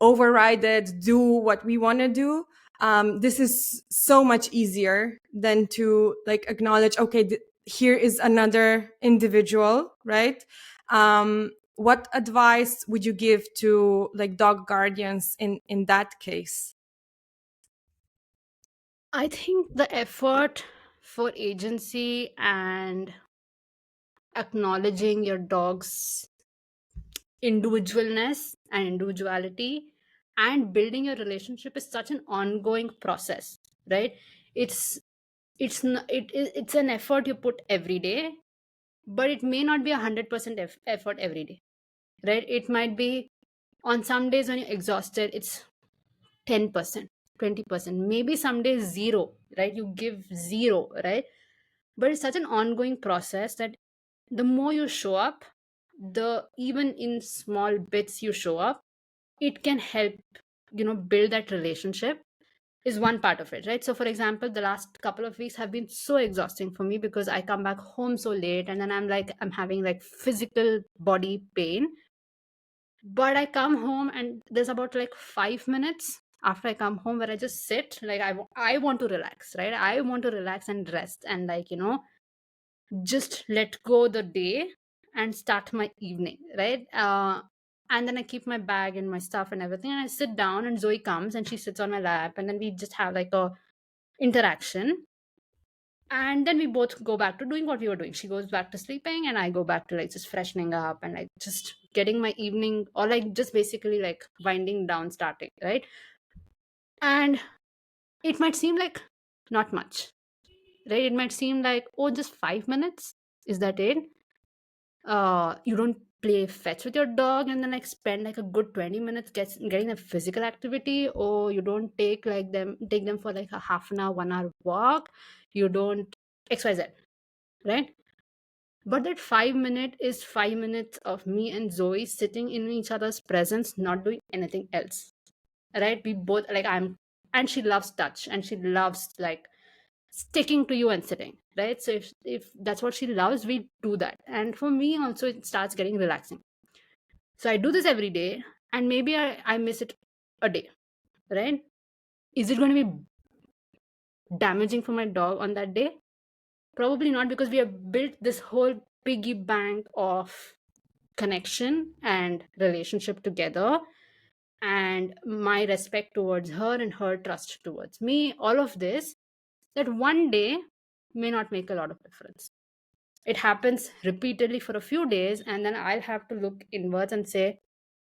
override it, do what we want to do. This is so much easier than to like acknowledge, okay, here is another individual, right? What advice would you give to like dog guardians in that case? I think the effort for agency and acknowledging your dog's individualness and individuality and building a relationship is such an ongoing process, right? It's it's n- it, it- it's an effort you put every day, but it may not be 100% effort every day, right? It might be on some days when you're exhausted, it's 10%, 20%, maybe some days zero, right? You give zero, right? But it's such an ongoing process that the more you show up, the even in small bits you show up, it can help, build that relationship, is one part of it, right? So for example, the last couple of weeks have been so exhausting for me because I come back home so late, and then I'm having like physical body pain. But I come home and there's about like 5 minutes after I come home where I just sit, like I want to relax, right? I want to relax and rest and, like, just let go the day and start my evening, right? And then I keep my bag and my stuff and everything, and I sit down, and Zoe comes and she sits on my lap, and then we just have like a interaction, and then we both go back to doing what we were doing. She goes back to sleeping, and I go back to like just freshening up and like just getting my evening, or like just basically like winding down, starting, right? And it might seem like not much, right? It might seem like, oh, just 5 minutes, is that it? You don't play fetch with your dog and then like spend like a good 20 minutes getting a physical activity, or you don't take them for like a half an hour, 1 hour walk, you don't xyz, right? But that 5 minute is 5 minutes of me and Zoe sitting in each other's presence, not doing anything else, right? We both like I'm And she loves touch, and she loves like sticking to you and sitting, right? So if that's what she loves, we do that. And for me also, it starts getting relaxing. So I do this every day, and maybe I miss it a day, right? Is it going to be damaging for my dog on that day? Probably not, because we have built this whole piggy bank of connection and relationship together, and my respect towards her and her trust towards me, all of this, that one day may not make a lot of difference. It happens repeatedly for a few days, and then I'll have to look inwards and say,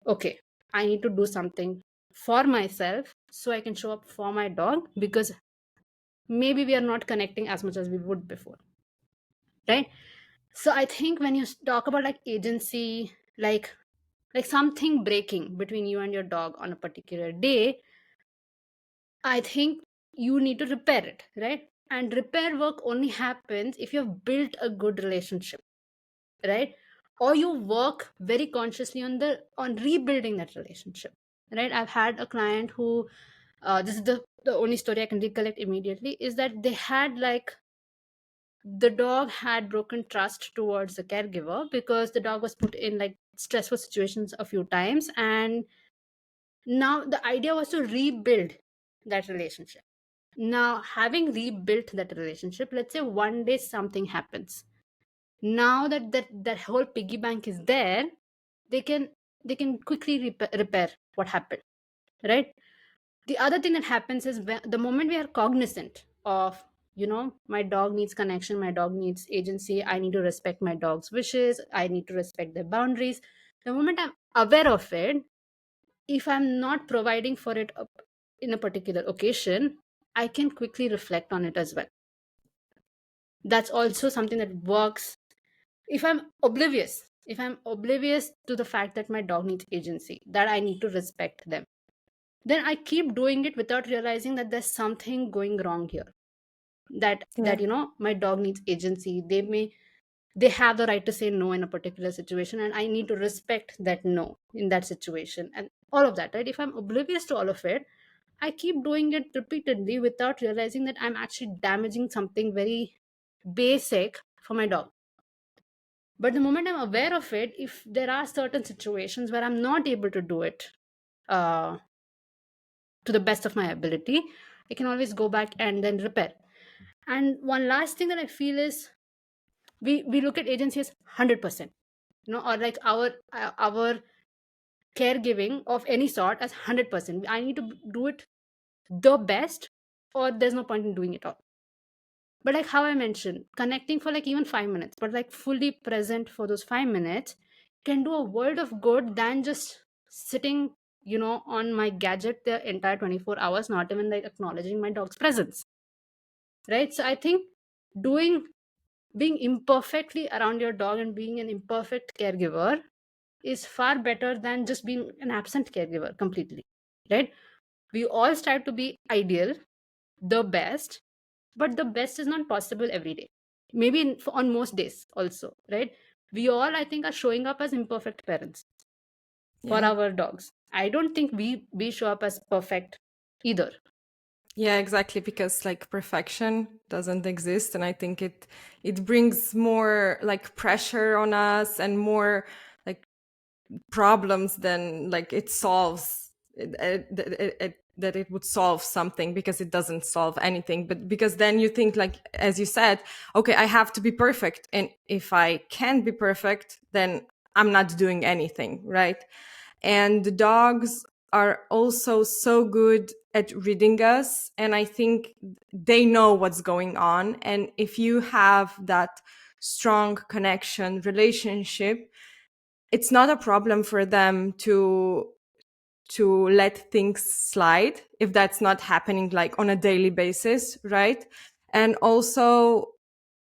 okay, I need to do something for myself so I can show up for my dog, because maybe we are not connecting as much as we would before, right? So I think when you talk about like agency, like something breaking between you and your dog on a particular day, I think you need to repair it, right? And repair work only happens if you've built a good relationship, right? Or you work very consciously on rebuilding that relationship, right? I've had a client who, this is the only story I can recollect immediately, is that they had like, the dog had broken trust towards the caregiver because the dog was put in like stressful situations a few times, and now the idea was to rebuild that relationship, Now, having rebuilt that relationship, let's say one day something happens. Now that whole piggy bank is there, they can they can quickly repair what happened, right? The other thing that happens is the moment we are cognizant of, my dog needs connection, my dog needs agency, I need to respect my dog's wishes, I need to respect their boundaries. The moment I'm aware of it, if I'm not providing for it in a particular occasion, I can quickly reflect on it as well. That's also something that works. If I'm oblivious to the fact that my dog needs agency, that I need to respect them, then I keep doing it without realizing that there's something going wrong here. That Yeah. my dog needs agency. They have the right to say no in a particular situation, and I need to respect that no in that situation, and all of that, right? If I'm oblivious to all of it, I keep doing it repeatedly without realizing that I'm actually damaging something very basic for my dog. But the moment I'm aware of it, if there are certain situations where I'm not able to do it uh, to the best of my ability, I can always go back and then repair. And one last thing that I feel is, we look at agency as 100%, or like our caregiving of any sort as 100%. I need to do it the best, or there's no point in doing it all. But like how I mentioned, connecting for like even 5 minutes, but like fully present for those 5 minutes, can do a world of good than just sitting, on my gadget the entire 24 hours, not even like acknowledging my dog's presence. Right. So I think doing being imperfectly around your dog and being an imperfect caregiver is far better than just being an absent caregiver completely. Right. We all strive to be ideal, the best, but the best is not possible every day. Maybe on most days also, right? We all, I think, are showing up as imperfect parents for Yeah. our dogs. I don't think we show up as perfect either. Yeah, exactly, because like perfection doesn't exist, and I think it brings more like pressure on us and more like problems than like it solves that it would solve something, because it doesn't solve anything. But because then you think, like as you said, okay, I have to be perfect, and if I can't be perfect, then I'm not doing anything, right? And the dogs are also so good at reading us, and I think they know what's going on. And if you have that strong connection relationship, it's not a problem for them to let things slide if that's not happening like on a daily basis, right? And also,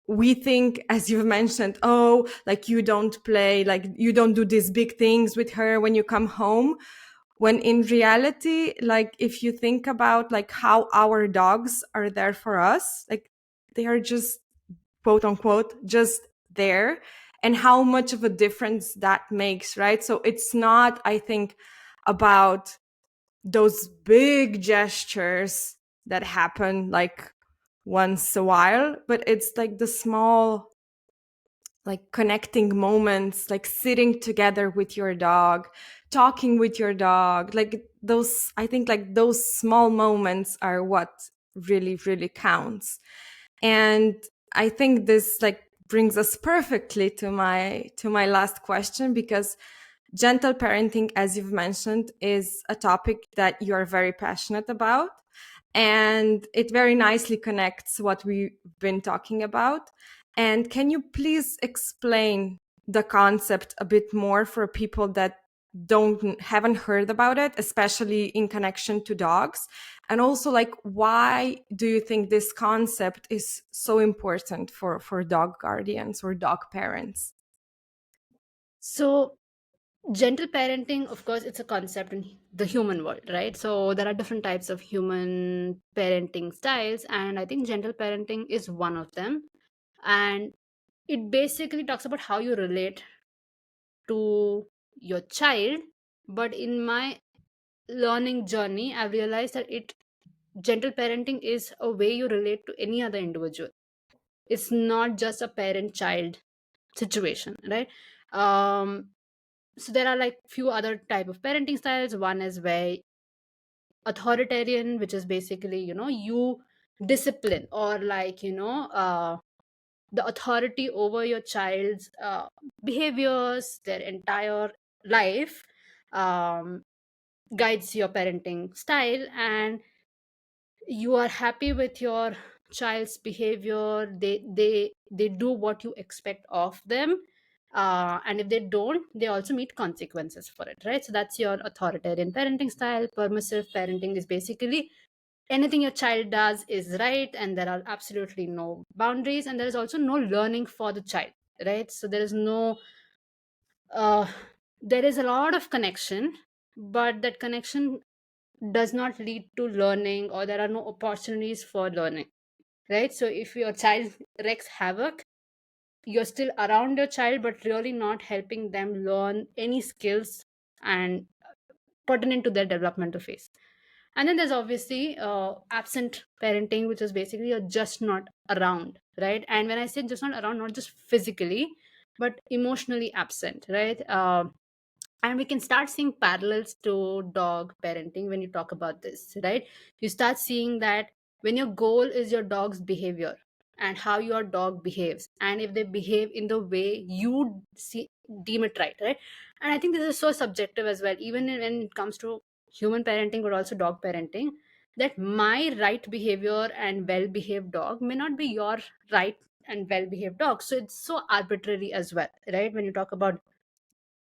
we think, as you've mentioned, oh, like you don't play, like you don't do these big things with her when you come home, when in reality, like if you think about like how our dogs are there for us, like they are just quote unquote just there, and how much of a difference that makes, right? So it's not, I think, about those big gestures that happen like once a while, but it's like the small, like connecting moments, like sitting together with your dog, talking with your dog, like those, I think like those small moments are what really really counts. And I think this like brings us perfectly to my last question, because gentle parenting, as you've mentioned, is a topic that you are very passionate about, and it very nicely connects what we've been talking about. And can you please explain the concept a bit more for people that haven't heard about it, especially in connection to dogs? And also, like, why do you think this concept is so important for dog guardians or dog parents? So gentle parenting, of course, it's a concept in the human world, right? So there are different types of human parenting styles, and I think gentle parenting is one of them. And it basically talks about how you relate to your child. But in my learning journey, I've realized that it gentle parenting is a way you relate to any other individual. It's not just a parent child situation, right? So there are like few other type of parenting styles. One is very authoritarian, which is basically, you discipline, or like, the authority over your child's behaviors, their entire life, um, guides your parenting style, and you are happy with your child's behavior, they do what you expect of them, and if they don't, they also meet consequences for it, right? So that's your authoritarian parenting style. Permissive parenting is basically anything your child does is right, and there are absolutely no boundaries, and there is also no learning for the child, right? So there is no uh, there is a lot of connection, but that connection does not lead to learning, or there are no opportunities for learning, right? So if your child wreaks havoc, you're still around your child but really not helping them learn any skills and pertinent to their developmental phase. And then there's obviously absent parenting, which is basically you're just not around, right? And when I say just not around, not just physically but emotionally absent, right? And we can start seeing parallels to dog parenting when you talk about this, right? You start seeing that when your goal is your dog's behavior and how your dog behaves, and if they behave in the way you see deem it right, right? And I think this is so subjective as well, even when it comes to human parenting but also dog parenting, that my right behavior and well behaved dog may not be your right and well behaved dog. So it's so arbitrary as well, right? When you talk about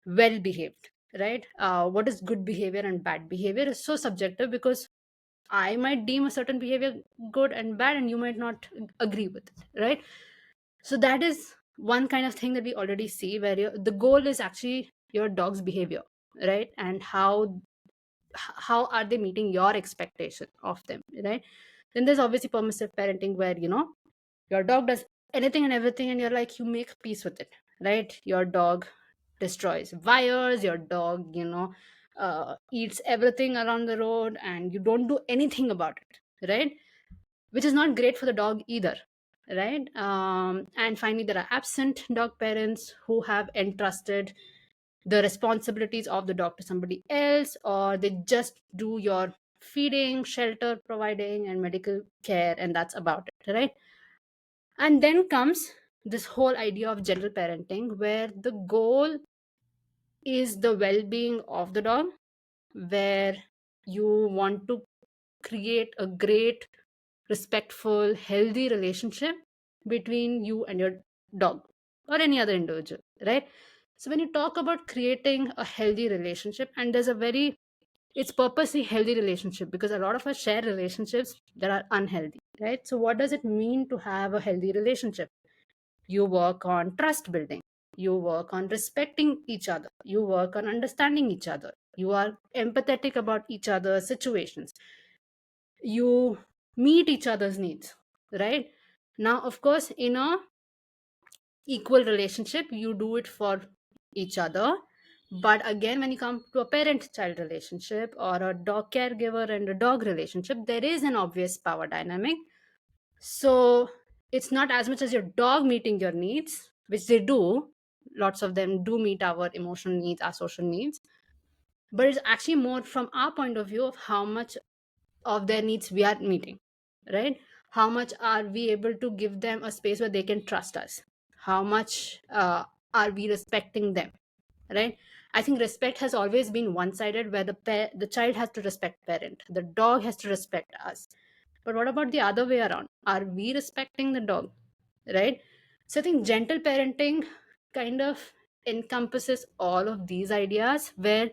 well behaved, right? What is good behavior and bad behavior is so subjective, because I might deem a certain behavior good and bad, and you might not agree with it, right? So that is one kind of thing that we already see, where the goal is actually your dog's behavior, right? And how are they meeting your expectation of them, right? Then there's obviously permissive parenting, where your dog does anything and everything, and you're like, you make peace with it, right? Your dog destroys wires, your dog eats everything around the road, and you don't do anything about it, right? Which is not great for the dog either, right? And finally, there are absent dog parents who have entrusted the responsibilities of the dog to somebody else, or they just do your feeding, shelter providing, and medical care, and that's about it, right? And then comes this whole idea of general parenting, where the goal is the well being of the dog, where you want to create a great, respectful, healthy relationship between you and your dog or any other individual, right? So, when you talk about creating a healthy relationship, and there's a very it's purposely healthy relationship, because a lot of us share relationships that are unhealthy, right? So what does it mean to have a healthy relationship? You work on trust building. You work on respecting each other. You work on understanding each other. You are empathetic about each other's situations. You meet each other's needs, right? Now, of course, in a equal relationship, you do it for each other. But again, when you come to a parent child relationship, or a dog caregiver and a dog relationship, there is an obvious power dynamic. So it's not as much as your dog meeting your needs, which they do. Lots of them do meet our emotional needs, our social needs. But it's actually more from our point of view of how much of their needs we are meeting, right? How much are we able to give them a space where they can trust us? How much are we respecting them, right? I think respect has always been one sided, where the child has to respect parent, the dog has to respect us. But what about the other way around? Are we respecting the dog? Right? So I think gentle parenting kind of encompasses all of these ideas, where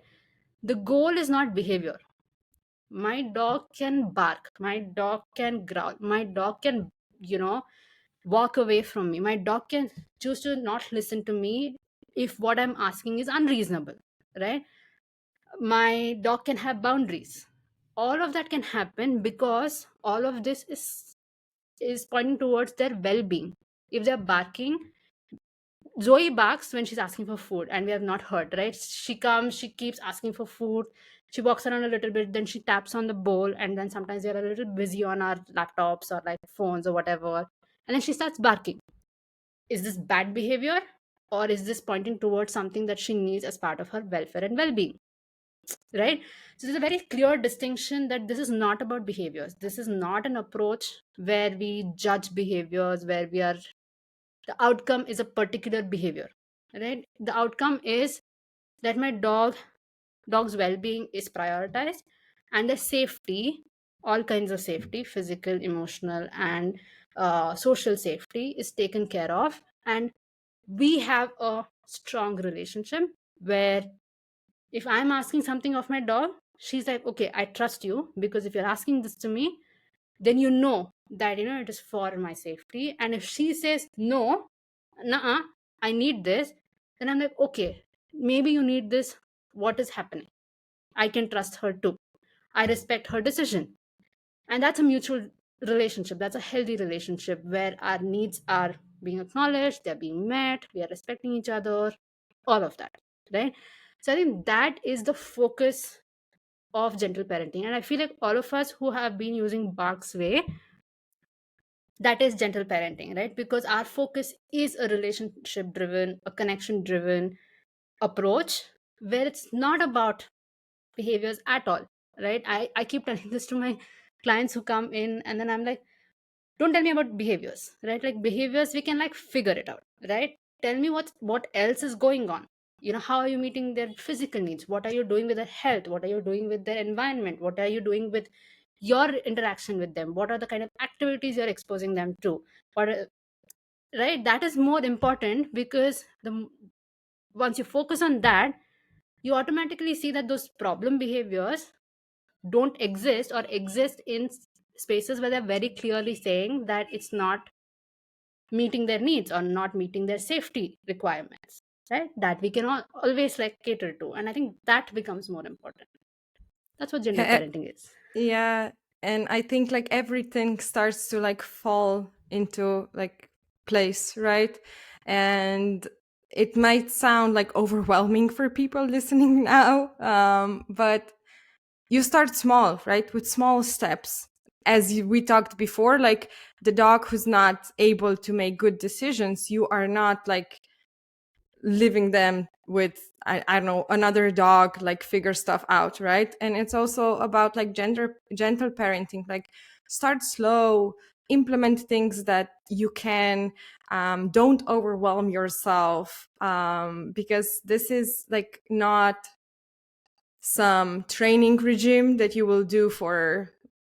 the goal is not behavior. My dog can bark, my dog can growl, my dog can, you know, walk away from me. My dog can choose to not listen to me if what I'm asking is unreasonable, right? My dog can have boundaries. All of that can happen because all of this is pointing towards their well-being. If they're barking, Zoe barks when she's asking for food, and we have not heard, right? She comes, she keeps asking for food, she walks around a little bit, then she taps on the bowl, and then sometimes they're a little busy on our laptops or like phones or whatever, and then she starts barking. Is this bad behavior, or is this pointing towards something that she needs as part of her welfare and well-being? right? So there's a very clear distinction that this is not about behaviors. This is not an approach where we judge behaviors, where we are, the outcome is a particular behavior, right? The outcome is that my dog's well-being is prioritized, and the safety, all kinds of safety, physical, emotional, and social safety is taken care of, and we have a strong relationship where if I'm asking something of my dog, she's like, okay, I trust you, because if you're asking this to me, then you know that it is for my safety. And if she says no, nah, I need this, then I'm like, okay, maybe you need this. What is happening? I can trust her too. I respect her decision. And that's a mutual relationship. That's a healthy relationship where our needs are being acknowledged, they're being met, we are respecting each other, all of that, right? So I think that is the focus of gentle parenting. And I feel like all of us who have been using Bark's way, that is gentle parenting, right? Because our focus is a relationship driven, a connection driven approach where it's not about behaviors at all, right? I keep telling this to my clients who come in, and then I'm like, don't tell me about behaviors, right? Like behaviors, we can like figure it out, right? Tell me what else is going on. How are you meeting their physical needs? What are you doing with their health? What are you doing with their environment? What are you doing with your interaction with them? What are the kind of activities you're exposing them to? Right? That is more important, because once you focus on that, you automatically see that those problem behaviors don't exist, or exist in spaces where they're very clearly saying that it's not meeting their needs or not meeting their safety requirements, right? That we can always like cater to, and I think that becomes more important. That's what gentle Yeah, parenting is. yeah, and I think like everything starts to like fall into like place, right? And it might sound like overwhelming for people listening now, but you start small, right? With small steps. As we talked before, like the dog who's not able to make good decisions, you are not like leaving them with I don't know, another dog, like figure stuff out, right? And it's also about like gentle parenting, like start slow, implement things that you can, don't overwhelm yourself, because this is like not some training regime that you will do for,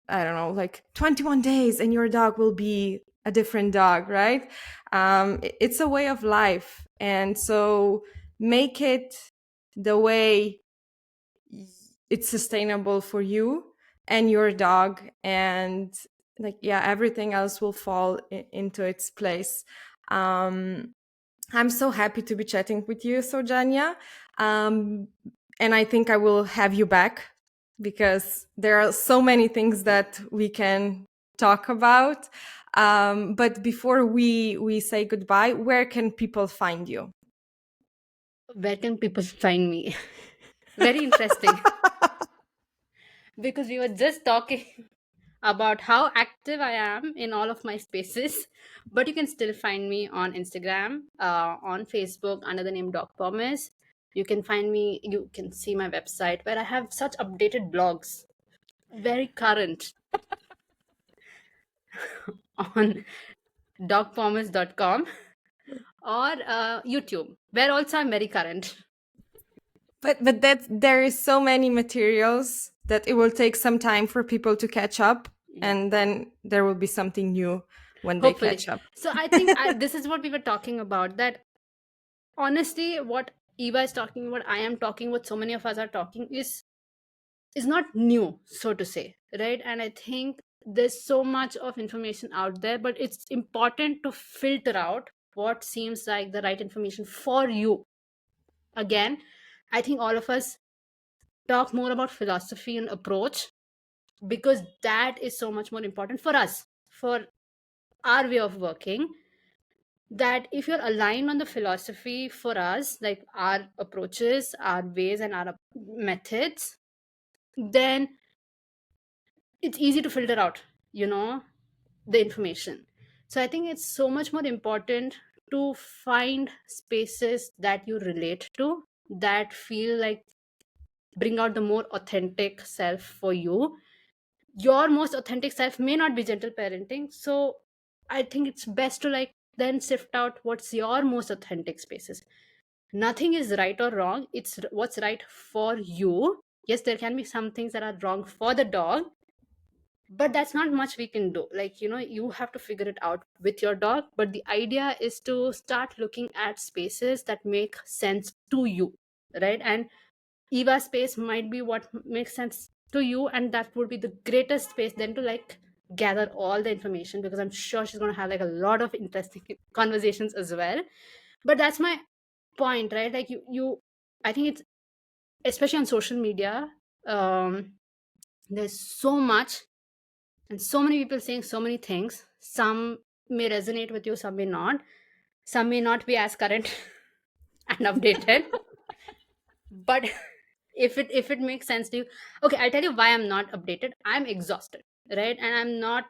I don't know, like 21 days and your dog will be a different dog, right? It's a way of life. And so make it the way it's sustainable for you and your dog. And like, yeah, everything else will fall into its place. Um, I'm so happy to be chatting with you, Sowjanya. Um, and I think I will have you back because there are so many things that we can talk about. But before we say goodbye, where can people find you? Where can people find me? Very interesting, because we were just talking about how active I am in all of my spaces. But you can still find me on Instagram, on Facebook under the name Doc Promise. You can find me, you can see my website where I have such updated blogs, very current, on dogpromise.com, or YouTube, where also I'm very current. But that there is so many materials that it will take some time for people to catch up, Yeah, and then there will be something new when they hopefully. catch up. So I think this is what we were talking about, that honestly, what Eva is talking, what I am talking, what so many of us are talking is not new, so to say, right? And I think there's so much of information out there, but it's important to filter out what seems like the right information for you. Again, I think all of us talk more about philosophy and approach, because that is so much more important for us, for our way of working. That if you're aligned on the philosophy for us, like our approaches, our ways, and our methods, then it's easy to filter out, you know, the information. So I think it's so much more important to find spaces that you relate to, that feel like bring out the more authentic self for you. Your most authentic self may not be gentle parenting. So I think it's best to like then sift out what's your most authentic spaces. Nothing is right or wrong, it's what's right for you. Yes, there can be some things that are wrong for the dog, but that's not much we can do. Like, you have to figure it out with your dog, but the idea is to start looking at spaces that make sense to you, right? And Eva space might be what makes sense to you, and that would be the greatest space then to like gather all the information, because I'm sure she's going to have like a lot of interesting conversations as well. But that's my point, right? Like, you I think it's, especially on social media, there's so much and so many people saying so many things. Some may resonate with you, some may not. Some may not be as current and updated. But if it makes sense to you, okay, I'll tell you why I'm not updated. I'm exhausted, right? And I'm not,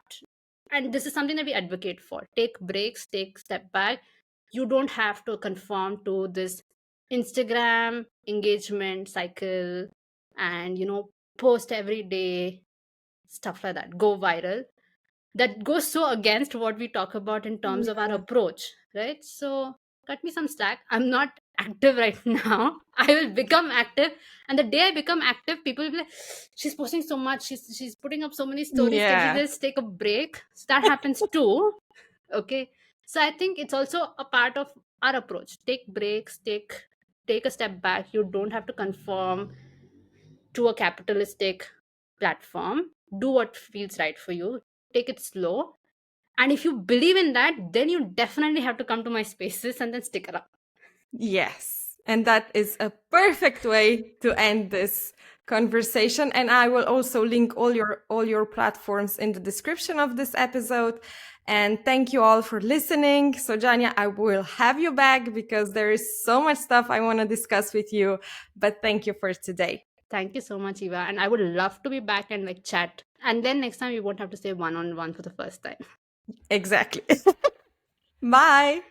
and this is something that we advocate for. Take breaks, take step back. You don't have to conform to this Instagram engagement cycle, and post every day, stuff like that, go viral. That goes so against what we talk about in terms of our Yeah. approach, right? So cut me some slack. I'm not active right now. I will become active, and the day I become active, people will be like, "She's posting so much. She's putting up so many stories. Can she Yeah. just take a break?" So that happens too. Okay, so I think it's also a part of our approach. Take breaks. Take a step back. You don't have to conform to a capitalistic platform. Do what feels right for you. Take it slow, and if you believe in that, then you definitely have to come to my spaces and then stick around. Yes. And that is a perfect way to end this conversation. And I will also link all your platforms in the description of this episode. And thank you all for listening. So Janya, I will have you back because there is so much stuff I want to discuss with you. But thank you for today. Thank you so much, Eva. And I would love to be back and like chat. And then next time you won't have to say one on one for the first time. Exactly. Bye.